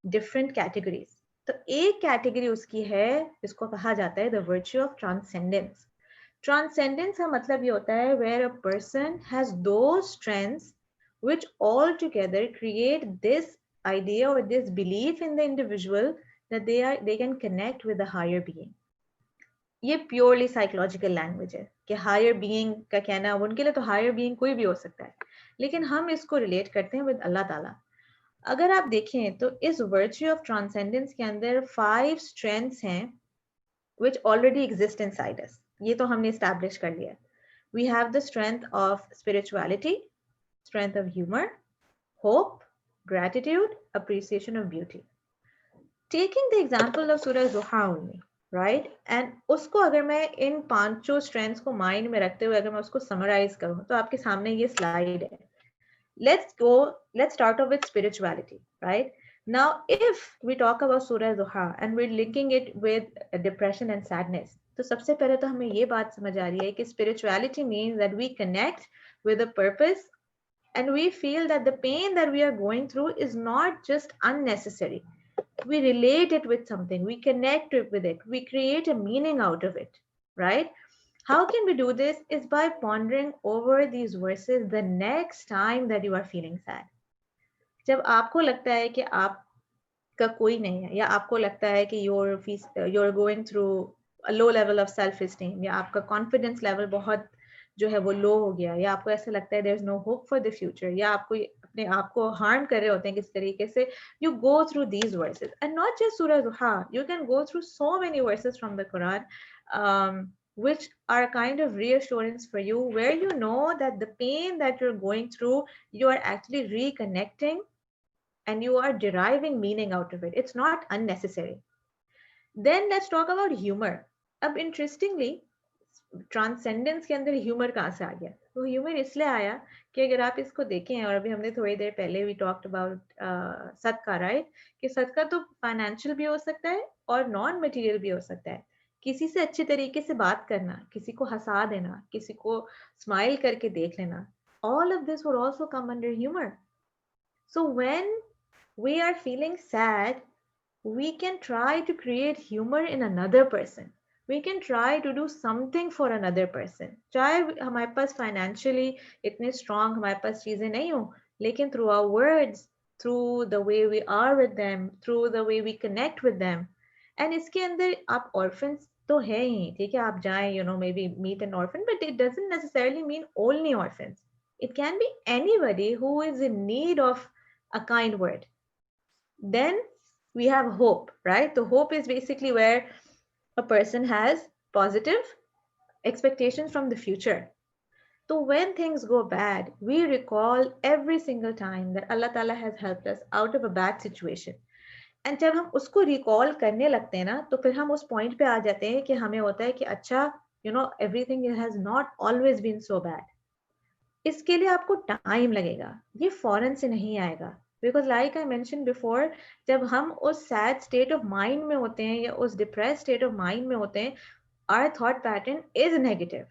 different categories. तो एक कैटेगरी उसकी है जिसको कहा जाता है the virtue of transcendence. Transcendence का मतलब ये होता है where a person has those strengths which all together create this idea or this belief in the individual that they can connect with the higher being. ये purely psychological language है कि higher being का कहना, उनके लिए तो higher being कोई भी हो सकता है, लेकिन हम इसको रिलेट करते हैं विद अल्लाह ताला. अगर आप देखें तो इस वर्च्यू ऑफ ट्रांसेंडेंस के अंदर 5 स्ट्रेंथ्स हैं which already exist inside us. ये तो हमने establish कर लिया. We have the strength of spirituality, strength of humor, hope, gratitude, appreciation of beauty. Taking the example of Surah Zuha only, right? And उसको अगर मैं इन पांचों strengths को mind में रखते हुए अगर मैं उसको summarize करूँ तो आपके सामने ये slide है. Let's start off with spirituality, right? Now, if we talk about Surah Zuha and we're linking it with depression and sadness, तो सबसे पहले तो हमें ये बात समझ आ रही है कि spirituality means that we connect with a purpose and we feel that the pain that we are going through is not just unnecessary. We relate it with something, we connect with it, we create a meaning out of it, right? How can we do this is by pondering over these verses the next time that you are feeling sad. जब आपको लगता है कि आपका कोई नहीं है या आपको लगता है कि you're going through a low level of self esteem या आपका confidence level बहुत जो है वो लो हो गया या आपको ऐसा लगता है there is no hope for the future या आपको अपने आप को harm कर रहे होते हैं किस तरीके से, you go through these verses and not just Surah Duha, you can go through so many verses from the Quran, which are kind of reassurance for you, where you know that the pain that you're going through, you are actually reconnecting and you are deriving meaning out of it. It's not unnecessary. Then let's talk about humor. अब interestingly, transcendence के अंदर humour कहाँ से आ गया? वो humour इसलिए आया कि अगर आप इसको देखें, और अभी हमने थोड़ी देर पहले वी टॉक्ड अबाउट सदका, राइट? कि सदका तो फाइनेंशियल भी हो सकता है और नॉन मटेरियल भी हो सकता है. किसी से अच्छे तरीके से बात करना, किसी को हंसा देना, किसी को स्माइल करके देख लेना, all of this would also come under humor. So when we are feeling sad, we can try to create humor in another person. We can try to do something for another person. चाहे हमारे पास financially इतने strong हमारे पास चीजें नहीं हो, लेकिन through our words, through the way we are with them, through the way we connect with them. And इसके अंदर आप orphans तो है ही, ठीक है, आप जाएं, maybe meet an orphan, but it doesn't necessarily mean only orphans. It can be anybody who is in need of a kind word. Then we have hope, right? The hope is basically where a person has positive expectations from the future. So when things go bad, we recall every single time that Allah Ta'ala has helped us out of a bad situation. And जब हम उसको recall करने लगते हैं ना, तो फिर हम उस point पे आ जाते हैं कि हमें होता है कि अच्छा, everything has not always been so bad. इसके लिए आपको टाइम लगेगा, ये फौरन से नहीं आएगा. Because like I mention before, जब हम उस सैड स्टेट ऑफ माइंड में होते हैं या उस डिप्रेस स्टेट ऑफ माइंड में होते हैं, our thought pattern is negative.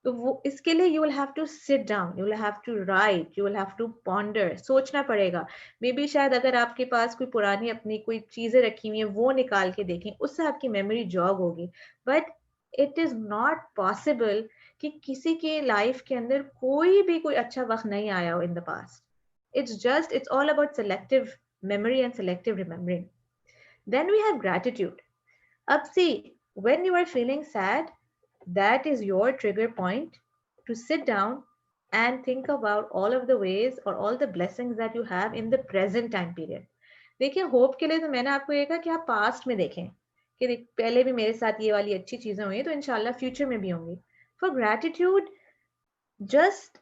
तो वो इसके लिए you will have to sit down, you will have to write, you will have to ponder, सोचना पड़ेगा. मे बी शायद अगर आपके पास कोई पुरानी अपनी कोई चीजें रखी हुई हैं वो निकाल के देखें, उससे आपकी मेमोरी जॉग होगी. But it is not possible कि किसी के लाइफ के अंदर कोई अच्छा वक्त नहीं आया हो इन the past. It's all about selective memory and selective remembering. Then we have gratitude. Up see, when you are feeling sad, that is your trigger point to sit down and think about all of the ways or all the blessings that you have in the present time period. देखिए, hope के लिए तो मैंने आपको ये कहा कि आप पास्ट में देखें कि पहले भी मेरे साथ ये वाली अच्छी चीजें हुई, तो इंशाल्लाह फ्यूचर में भी होंगी. For gratitude, just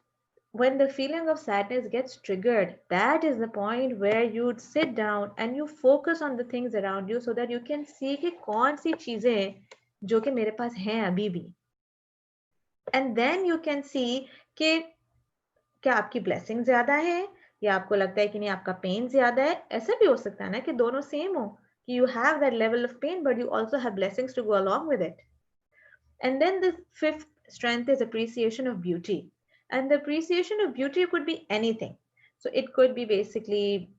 when the feeling of sadness gets triggered, that is the point where you sit down and you focus on the things around you so that you can see कि कौन सी चीजें जो कि मेरे पास हैं अभी भी. And then you can see कि क्या आपकी blessing ज्यादा है या आपको लगता है कि नहीं आपका pain ज्यादा है. ऐसा भी हो सकता है ना कि दोनों same हो, कि you have that level of pain but you also have blessings to go along with it. And then the fifth strength is appreciation of beauty. And the appreciation of beauty could be anything. So it could be basically,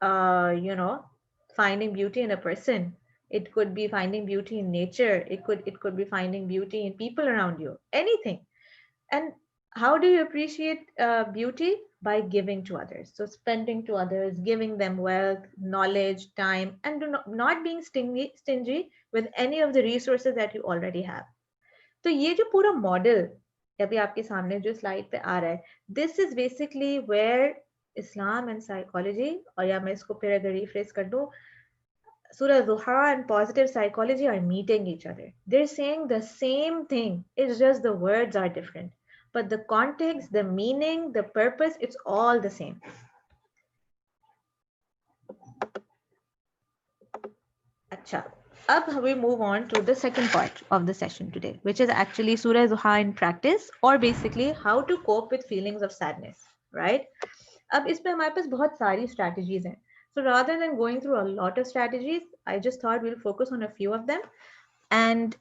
finding beauty in a person. It could be finding beauty in nature. It could be finding beauty in people around you. Anything. And how do you appreciate beauty? By giving to others. So spending to others, giving them wealth, knowledge, time, and not being stingy with any of the resources that you already have. तो ये जो पूरा model अभी आपके सामने जो slide पे आ रहा है, this is basically where Islam and psychology, और या मैं इसको फिर अगर रिफ्रेश कर दूं, Surah Duha and positive psychology are meeting each other. They're saying the same thing, it's just the words are different. But the context, the meaning, the purpose, it's all the same. Acha. Ab we move on to the second part of the session today, which is actually Surah Duha in practice, or basically how to cope with feelings of sadness, right? अब इस पे हमारे पास बहुत सारी strategies हैं. So rather than going through a lot of strategies, I just thought we'll focus on a few of them. And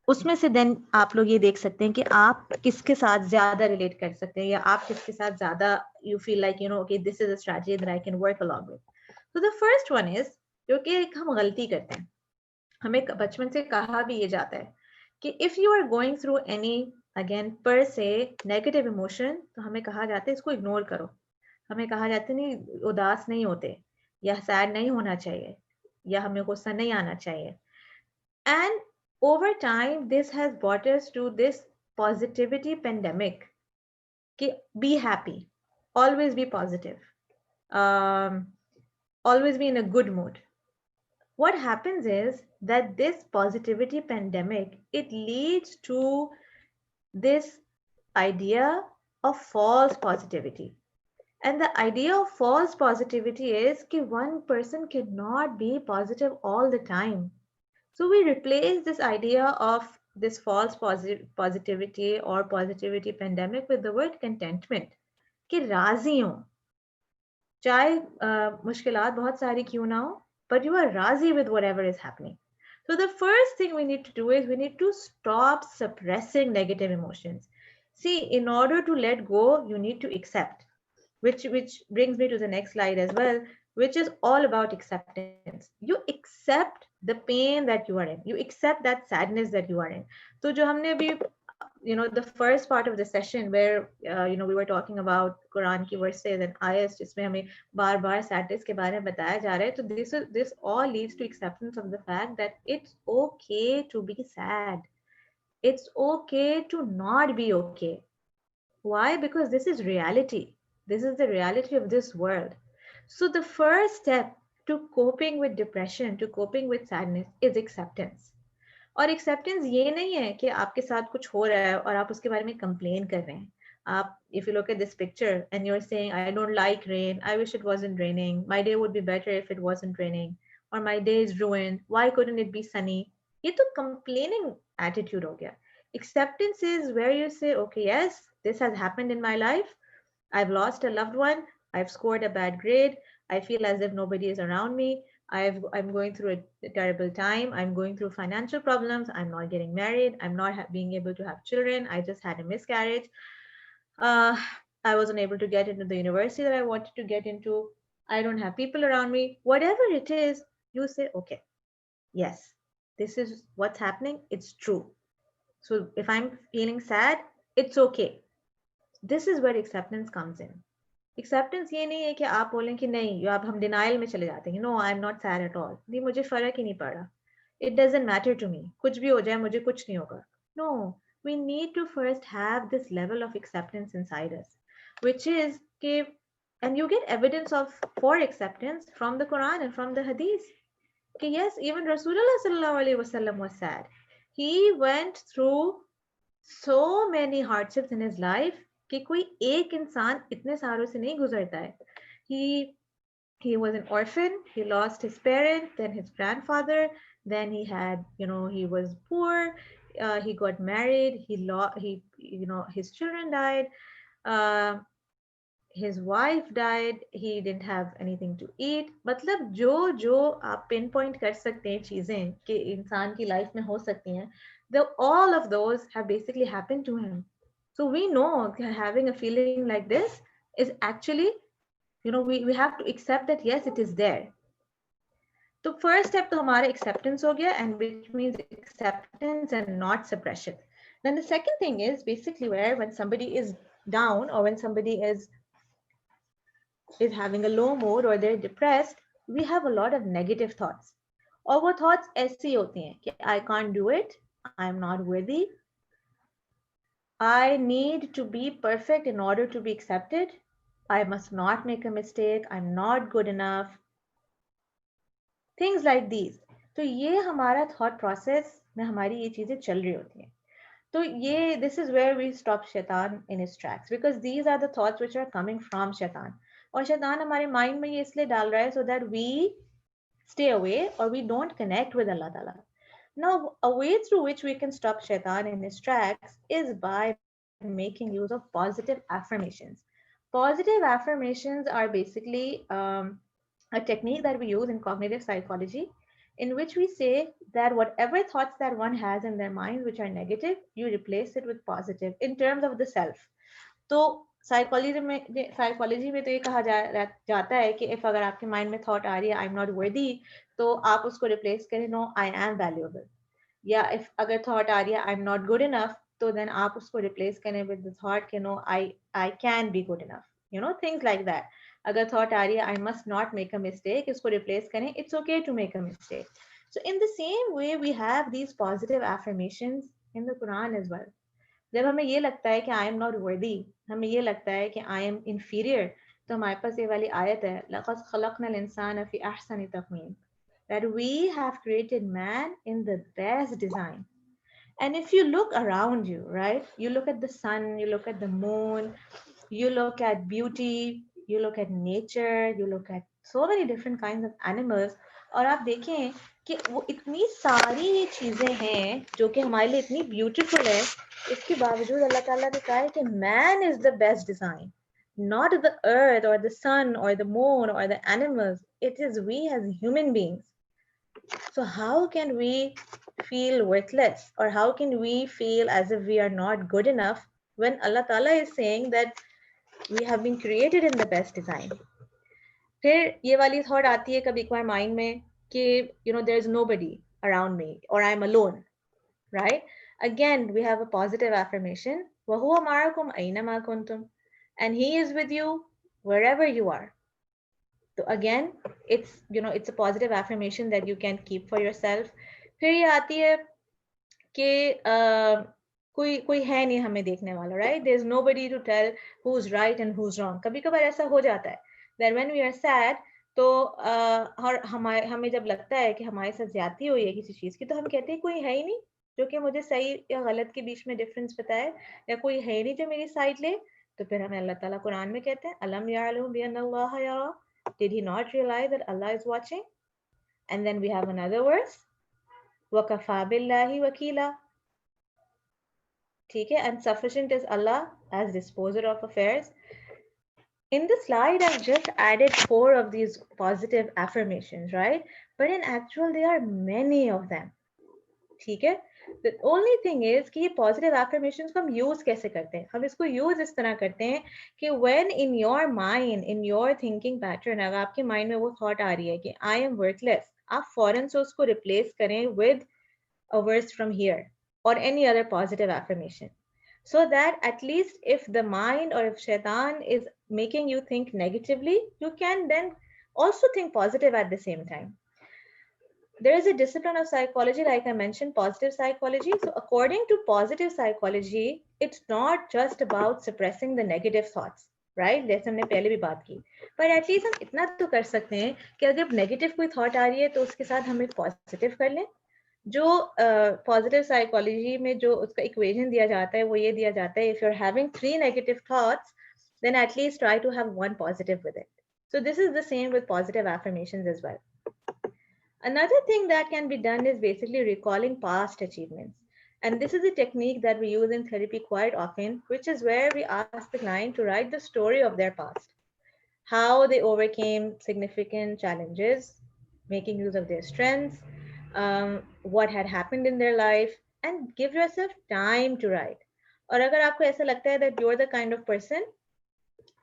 उसमें से then आप लोग ये देख सकते हैं कि आप किसके साथ ज्यादा रिलेट कर सकते हैं या आप किसके साथ ज्यादा you feel like okay, this is a strategy that I can work along with. So the first one is जो कि एक हम गलती करते हैं. हमें बचपन से कहा भी ये जाता है कि if you are going through any again per se negative emotion, तो हमें कहा जाता है इसको इग्नोर करो. हमें कहा जाता है नहीं, उदास नहीं होते या सैड नहीं होना चाहिए या हमें गुस्सा नहीं आना चाहिए. And over time, this has brought us to this positivity pandemic. Ki be happy, always be positive, um, always be in a good mood. What happens is that this positivity pandemic, it leads to this idea of false positivity. And the idea of false positivity is that one person cannot be positive all the time. So we replace this idea of this false positivity or positivity pandemic with the word contentment. कि राजी हो, चाहे मुश्किलात बहुत सारी क्यों ना हो, but you are razi with whatever is happening. So the first thing we need to do is we need to stop suppressing negative emotions. See, in order to let go, you need to accept, which brings me to the next slide as well, which is all about acceptance. You accept the pain that you are in, you accept that sadness that you are in. So jo humne abhi, the first part of the session where we were talking about Quran ki verses and ayahs जिसमें हमें बार बार sadness के बारे में बताया जा रहा है, तो this all leads to acceptance of the fact that it's okay to be sad, it's okay to not be okay. Why? Because this is reality. This is the reality of this world. So the first step to coping with depression, to coping with sadness is acceptance. और acceptance ये नहीं है कि आपके साथ कुछ हो रहा है और आप उसके बारे में कंप्लेन कर रहे हैं. आप, if you look at this picture and you're saying, I don't like rain, I wish it wasn't raining, my day would be better if it wasn't raining, or my day is ruined, why couldn't it be sunny? ये तो complaining attitude हो गया. Acceptance is where you say, okay, yes, this has happened in my life. I've lost a loved one. I've scored a bad grade. I feel as if nobody is around me. I'm going through a terrible time. I'm going through financial problems. I'm not getting married. I'm not being able to have children. I just had a miscarriage. Uh, I wasn't able to get into the university that I wanted to get into. I don't have people around me. Whatever it is, you say, okay, yes, this is what's happening. It's true. So if I'm feeling sad, it's okay. This is where acceptance comes in. Acceptance ये नहीं है कि आप बोलें कि नहीं, अब हम डिनाइल में चले जाते हैं, no I am not sad at all, नहीं मुझे फर्क ही नहीं पड़ा, it doesn't matter to me, कुछ भी हो जाए मुझे कुछ नहीं होगा. No, we need to first have this level of acceptance inside us, which is कि, and you get evidence of for acceptance from the Quran and from the Hadith. कि yes, even Rasulullah sallallahu alaihi wasallam was sad. He went through so many hardships in his life कि कोई एक इंसान इतने सारों से नहीं गुजरता है. He was an orphan, he lost his parent, then his grandfather, then he had, he was poor, he got married, his children died, uh, his wife died, he didn't have anything to eat. मतलब जो जो आप pin point कर सकते हैं चीजें कि इंसान की लाइफ में हो सकती हैं, all of those have basically happened to him. So we know having a feeling like this is actually, we have to accept that yes, it is there. So first step to हमारा acceptance हो गया, and which means acceptance and not suppression. Then the second thing is basically where when somebody is down or when somebody is having a low mood or they're depressed, we have a lot of negative thoughts. और वो thoughts ऐसी होती हैं कि I can't do it, I'm not worthy, I need to be perfect in order to be accepted, I must not make a mistake, I'm not good enough. Things like these. तो ये हमारा thought process में हमारी ये चीज़ें चल रही होती हैं। तो ये this is where we stop शैतान in his tracks, because these are the thoughts which are coming from शैतान। और शैतान हमारे माइंड में ये इसलिए डाल रहा है so that we stay away or we don't connect with Allah Ta'ala. Now, a way through which we can stop shaitan in his tracks is by making use of positive affirmations. Positive affirmations are basically a technique that we use in cognitive psychology, in which we say that whatever thoughts that one has in their mind which are negative, you replace it with positive in terms of the self. तो psychology में तो ये कहा जाता है कि if अगर आपके माइंड में थॉट आ रही है आई एम नॉट वर्दी, तो आप उसको रिप्लेस करें नो आई एम वैल्यूएबल। या इफ अगर थॉट आ रही है I am not good enough, तो देन आप उसको रिप्लेस करें विद द थॉट के no I I can be good enough, you know things like that. अगर थॉट आ रही है I must not make a mistake, इसको रिप्लेस करें it's okay to make a mistake. So in the same way we have these positive affirmations in the Quran as well. जब हमें ये लगता है कि आई एम नॉट वर्दी, हमें ये लगता है कि आई एम इंफीरियर, तो हमारे पास ये वाली आयत है लक़द खलक़नल इंसान फी अहसनि तक़वीम, that we have created man in the best design. And if you look around you, right, you look at the sun, you look at the moon, you look at beauty, you look at nature, you look at so many different kinds of animals, और आप देखें कि वो इतनी सारी चीज़ें हैं जो कि हमारे लिए इतनी ब्यूटीफुल है, इसके बावजूद अल्लाह ताला ने कहा है कि man is the best design, not the earth or the sun or the moon or the animals. It is we as human beings. So how can we feel worthless, or how can we feel as if we are not good enough when Allah Ta'ala is saying that we have been created in the best design? फिर ये वाली thought आती है कभी कभार mind में कि you know there is nobody around me और I am alone, right? Again, we have a positive affirmation. وَهُوَ مَعَكُمْ أَيْنَمَا كُنْتُمْ. And he is with you wherever you are. So again, it's a positive affirmation that you can keep for yourself. फिर ये आती है कि कोई कोई है नहीं हमें देखने वाला, right? There is nobody to tell who is right and who is wrong. कभी कभार ऐसा हो जाता है that when we are sad, तो और हमें जब लगता है कि हमारे साथ ज्यादती हुई है किसी चीज की, तो हम कहते हैं कोई है ही नहीं जो कि मुझे सही या गलत के बीच में डिफरेंस बताए, या कोई है ही नहीं जो मेरी साइड ले। तो फिर हमें अल्लाह ताला कुरान में कहते हैं अलम यअलम बिअन्नल्लाह यरा, did he not realise that अल्लाह is watching? And then we have another verse वकफा बिल्लाहि वकीला, ठीक है, and sufficient is Allah as disposer of affairs. In the slide I've just added 4 of these positive affirmations, right? But in actual there are many of them, ठीक है? The only thing is कि ये positive affirmations को हम use कैसे करते हैं? हम इसको use इस तरह करते हैं कि when in your mind, in your thinking pattern, अगर आपके mind में वो thought आ रही है कि I am worthless, आप फौरन से उसको replace करें with a verse from here or any other positive affirmation, so that at least if the mind or if shaitan is making you think negatively, you can then also think positive at the same time. There is a discipline of psychology, like I mentioned, positive psychology. So according to positive psychology, it's not just about suppressing the negative thoughts, right? जैसे हमने पहले भी बात की, पर at least हम इतना तो कर सकते हैं कि अगर नेगेटिव कोई थॉट आ रही है तो उसके साथ हम एक पॉजिटिव कर लें। जो पॉजिटिव साइकोलॉजी में जो उसका इक्वेशन दिया जाता है वो ये दिया जाता है, if you are having 3 negative thoughts then at least try to have one positive with it. So this is the same with positive affirmations as well. Another thing that can be done is basically recalling past achievements. And this is a technique that we use in therapy quite often, which is where we ask the client to write the story of their past, how they overcame significant challenges, making use of their strengths, what had happened in their life, and give yourself time to write. और अगर आपको ऐसा लगता है that you're the kind of person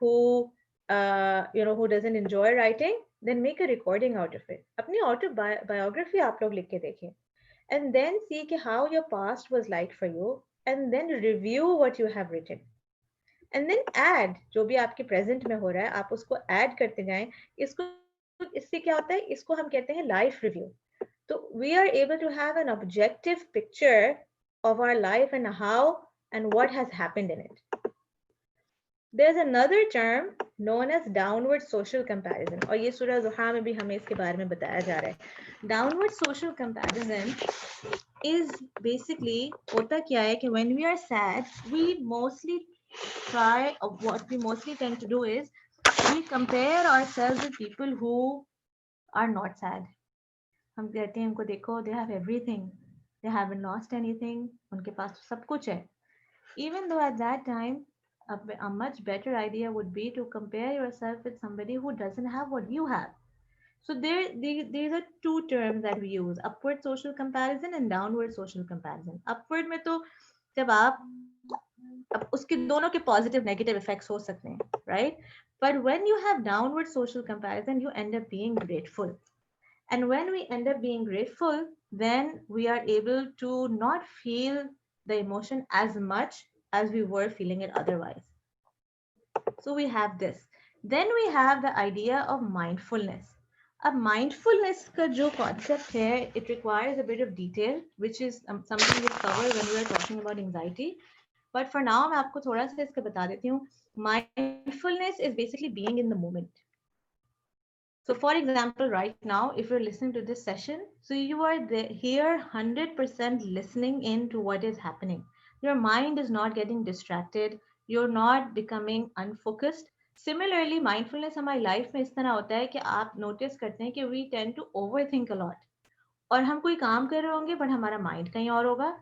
who who doesn't enjoy writing, then make a recording out of it. अपनी autobiography आप लोग लिख के देखें, and then see कि how your past was like for you, and then review what you have written, and then add जो भी आपके present में हो रहा है आप उसको add करते जाएं। इसको इससे क्या होता है, इसको हम कहते हैं life review. So we are able to have an objective picture of our life and how and what has happened in it. there's another term known as downward social comparison, और ये सूरह ज़ुहा में भी हमें इसके बारे में बताया जा रहा है. Downward social comparison is basically होता क्या है कि when we are sad, we mostly try, what we mostly tend to do is we compare ourselves with people who are not sad. हम कहते हैं उनको देखो, they have everything, they haven't lost anything, उनके पास तो सब कुछ है. Even though at that time, a much better idea would be to compare yourself with somebody who doesn't have what you have. So these are two terms that we use: upward social comparison and downward social comparison. Upward में तो जब आप अब उसके दोनों के positive negative effects हो सकते हैं, right? But when you have downward social comparison, you end up being grateful. And when we end up being grateful, then we are able to not feel the emotion as much as we were feeling it otherwise. So we have this. Then we have the idea of mindfulness. अब mindfulness का जो concept है, it requires a bit of detail, which is something we cover when we are talking about anxiety. But for now, मैं आपको थोड़ा सा इसका बता देती हूँ. Mindfulness is basically being in the moment. So for example, right now, if you're listening to this session, so you are here 100% listening in to what is happening. Your mind is not getting distracted. You're not becoming unfocused. Similarly, mindfulness हमारी life में इस तरह होता है कि आप notice करते हैं कि we tend to overthink a lot. और हम कोई काम कर रहे होंगे but हमारा mind कहीं और होगा.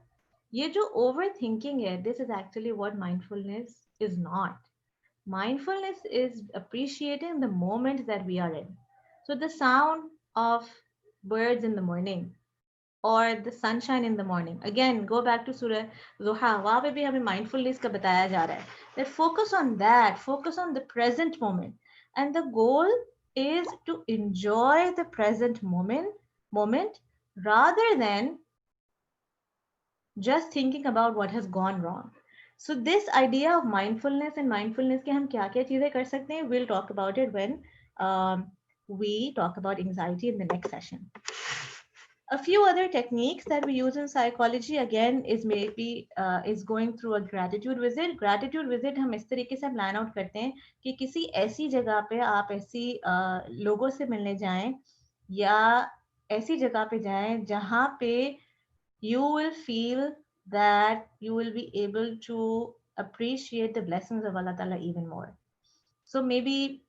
ये जो overthinking है, this is actually what mindfulness is not. Mindfulness is appreciating the moment that we are in. So the sound of birds in the morning or the sunshine in the morning. Again, go back to Surah Zuha. वहाँ पे भी हमें mindfulness का बताया जा रहा है. That focus on that. Focus on the present moment. And the goal is to enjoy the present moment rather than just thinking about what has gone wrong. So this idea of mindfulness and mindfulness के हम क्या क्या चीजें कर सकते हैं, we'll talk about it when we talk about anxiety in the next session. A few other techniques that we use in psychology again is maybe is going through a gratitude visit. Gratitude visit हम इस तरीके से plan out करते हैं कि किसी ऐसी जगह पे आप ऐसी लोगों से मिलने जाएं या ऐसी जगह पे जाएं जहाँ पे you will feel that you will be able to appreciate the blessings of Allah Ta'ala even more. So maybe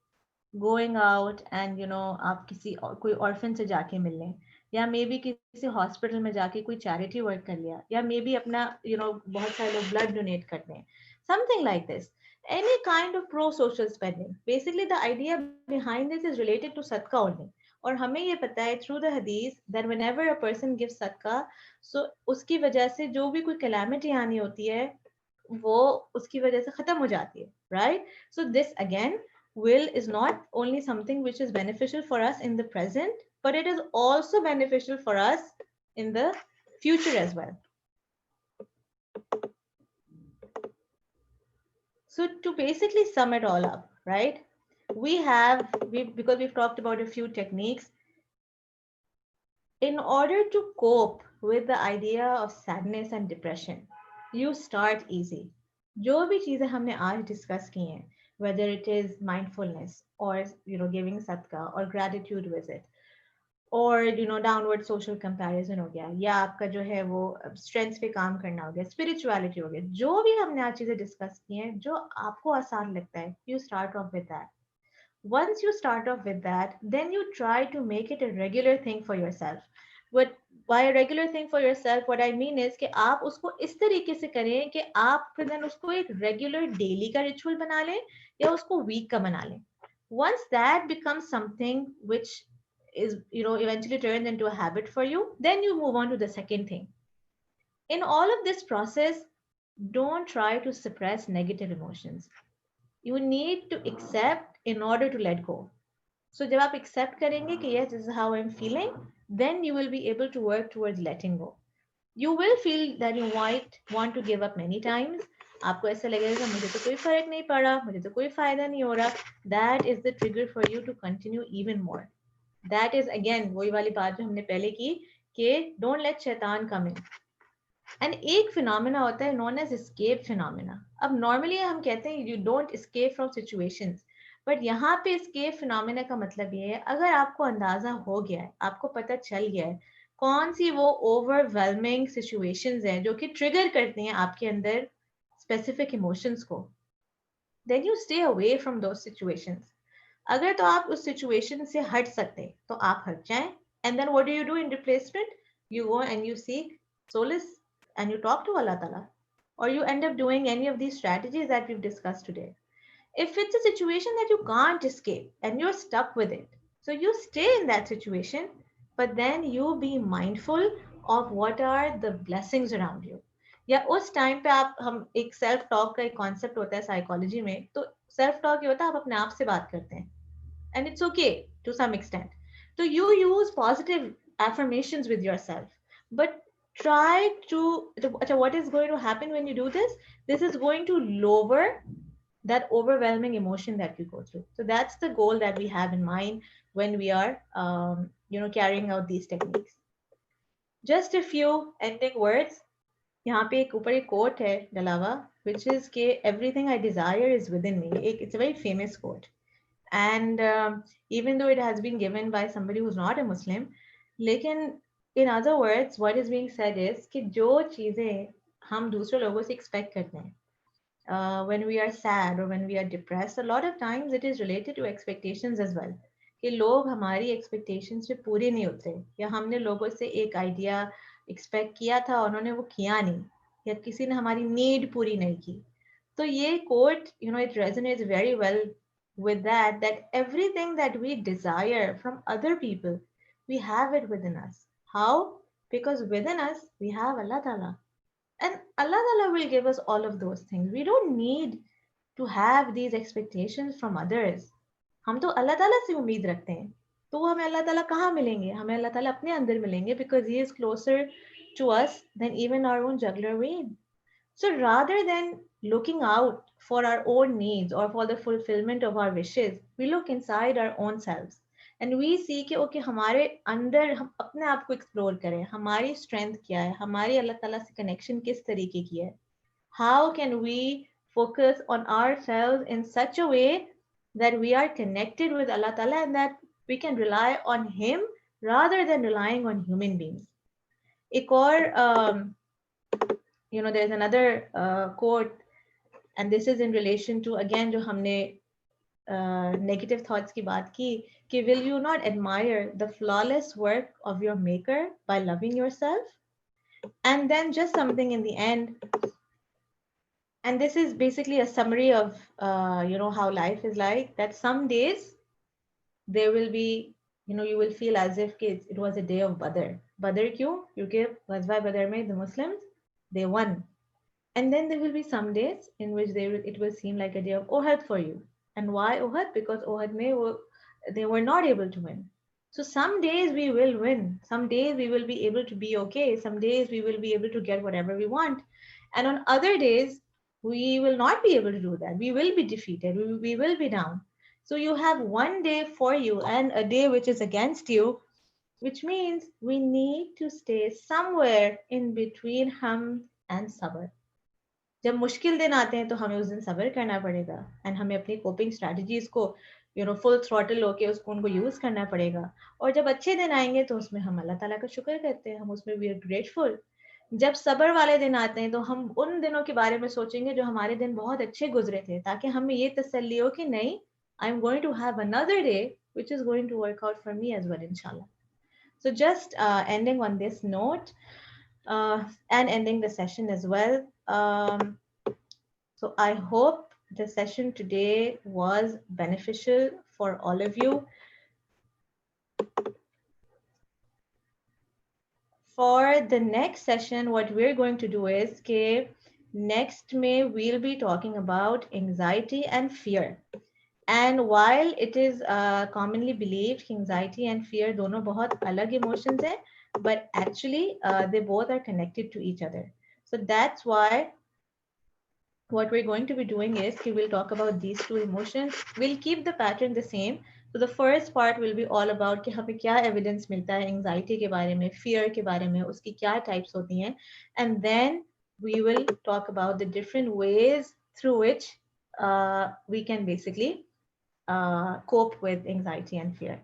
going out and आप किसी कोई orphan से जाके मिल लें या मे बी किसी हॉस्पिटल में जाके कोई चैरिटी वर्क कर लिया या मे बी अपना बहुत सारे लोग ब्लड डोनेट करते हैं, something like this. Any kind of pro social spending. Basically the idea behind this is related to sadqa only. और हमें ये पता है through the hadith that whenever a person gives sadqa, so उसकी वजह से जो भी कोई calamity आनी होती है वो उसकी वजह से खत्म हो जाती है, right? So this again, will is not only something which is beneficial for us in the present, but it is also beneficial for us in the future as well. So to basically sum it all up, right? Because we've talked about a few techniques, in order to cope with the idea of sadness and depression, you start easy. जो भी चीजें हमने आज discuss की हैं, whether it is mindfulness or giving sadqa or gratitude visit or downward social comparison हो गया या आपका जो है वो strengths पे काम करना हो गया, spirituality हो गया, जो भी हमने आज चीजें डिस्कस की हैं जो आपको आसान लगता है, you start off with that. Once you start off with that, then you try to make it a regular thing for yourself. But by a regular thing for yourself, what I mean is कि आप उसको इस तरीके से करें कि आप फिर then उसको एक regular daily का ritual बना लें या उसको week का बना लें. Once that becomes something which is eventually turned into a habit for you, then you move on to the second thing. In all of this process, don't try to suppress negative emotions. You need to accept in order to let go. So जब आप accept करेंगे कि yes, this is how I'm feeling, then you will be able to work towards letting go. You will feel that you might want to give up many times. आपको ऐसा लगेगा मुझे तो कोई फर्क नहीं पड़ा, मुझे तो कोई फायदा नहीं हो रहा. That is the trigger for you to continue even more. That is again वही वाली बात जो हमने पहले की कि don't let शैतान come in. एंड एक फिनोमेना होता है नोन एज एस्केप फिनोमेना. अब नॉर्मली हम कहते हैं you don't escape from situations, but यहाँ पे एस्केप फिनोमेना का मतलब ये है अगर आपको अंदाजा हो गया है, आपको पता चल गया है कौन सी वो ओवरवेलमिंग सिचुएशंस हैं जो कि ट्रिगर करती हैं आपके अंदर स्पेसिफिक इमोशंस को, then you stay away from those situations. अगर तो आप उस सिचुएशन से हट सकते तो आप हट जाएं. And then what do you do in replacement? You go and you seek solace and you talk to Allah Ta'ala, or you end up doing any of these strategies that we've discussed today. If it's a situation that you can't escape and you're stuck with it, so you stay in that situation, but then you be mindful of what are the blessings around you. या उस time पे आप हम एक self talk का एक concept होता है साइकोलॉजी में, तो सेल्फ टॉक ये होता है आप अपने आप से बात करते हैं, and it's okay to some extent. So you use positive affirmations with yourself, but try to. What is going to happen when you do this? This is going to lower that overwhelming emotion that you go through. So that's the goal that we have in mind when we are, carrying out these techniques. Just a few ending words. यहाँ पे एक ऊपर एक quote है डलावा, which is कि everything I desire is within me. It's a very famous quote. And even though it has been given by somebody who's not a Muslim, लेकिन in other words what is being said is कि जो चीज़ें हम दूसरे लोगों से expect करते हैं, when we are sad or when we are depressed, a lot of times it is related to expectations as well. कि लोग हमारी expectations पे पूरे नहीं उतरे, या हमने लोगों से एक idea expect किया था और उन्होंने वो किया नहीं, या किसी ने हमारी need पूरी नहीं की. तो ये quote, it resonates very well with that everything that we desire from other people, we have it within us. How? Because within us, we have Allah Ta'ala. And Allah Ta'ala will give us all of those things. We don't need to have these expectations from others. हम तो अल्लाह ताला से उम्मीद रखते हैं. तो हमें अल्लाह ताला कहाँ मिलेंगे? हमें अल्लाह ताला अपने अंदर मिलेंगे, because he is closer to us than even our own jugular vein. So rather than looking out for our own needs or for the fulfillment of our wishes, we look inside our own selves and we see कि okay हमारे अंदर हम अपने आप को explore करें, हमारी strength क्या है, हमारी अल्लाह ताला से connection किस तरीके की है. How can we focus on ourselves in such a way that we are connected with Allah Ta'ala and that we can rely on Him rather than relying on human beings. एक और there's another quote, and this is in relation to again जो हमने negative thoughts की बात की कि will you not admire the flawless work of your maker by loving yourself? And then just something in the end, and this is basically a summary of how life is like, that some days there will be, you will feel as if it was a day of Badr. Badr क्यों? क्योंकि ग़ज़वा बदर में the Muslims, they won. And then there will be some days in which it will seem like a day of Ohad for you. And why Ohad? Because Ohad they were not able to win. So some days we will win. Some days we will be able to be okay. Some days we will be able to get whatever we want. And on other days, we will not be able to do that. We will be defeated. We will be down. So you have one day for you and a day which is against you, which means we need to stay somewhere in between hum and sabr. जब मुश्किल दिन आते हैं तो हमें उस दिन सब्र करना पड़ेगा एंड हमें अपनी कोपिंग स्ट्रैटेजीज को फुल थ्रॉटल होके उसको उनको यूज करना पड़ेगा. और जब अच्छे दिन आएंगे तो उसमें हम अल्लाह ताला का शुक्र करते हैं, हम उसमें वी आर ग्रेटफुल. जब सब्र वाले दिन आते हैं तो हम उन दिनों के बारे में सोचेंगे जो हमारे दिन बहुत अच्छे गुजरे थे, ताकि हमें ये तसल्ली हो कि नहीं, I am going to have another day which is going to work out for me as well, inshallah. So just ending on this note, and ending the session as well. So I hope the session today was beneficial for all of you. For the next session, what we're going to do is next May we'll be talking about anxiety and fear. And while it is commonly believed anxiety and fear dono bahut alag emotions hai, but actually they both are connected to each other. So that's why what we're going to be doing is we'll talk about these two emotions. We'll keep the pattern the same, So the first part will be all about कि हमें क्या evidence मिलता है anxiety के बारे में, fear के बारे में, उसकी क्या types होती हैं, and then we will talk about the different ways through which we can basically cope with anxiety and fear.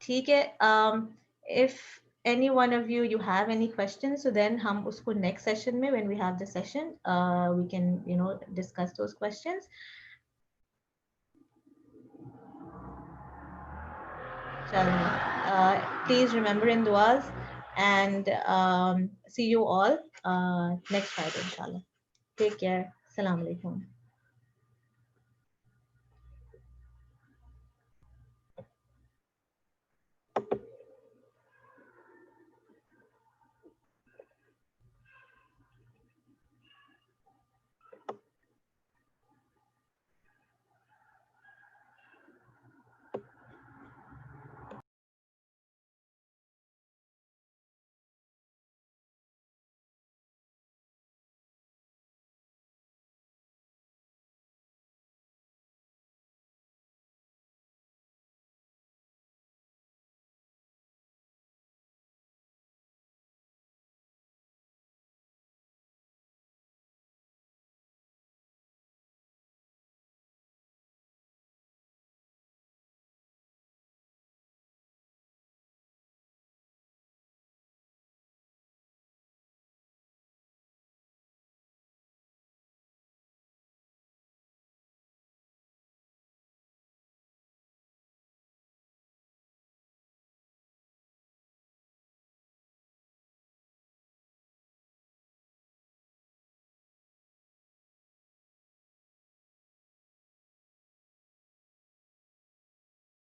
ठीक है. If any one of you have any questions, so then हम उसको next session में, when we have the session, we can discuss those questions. Please remember in duas, and see you all next Friday, inshallah. Take care. Assalamu alaikum.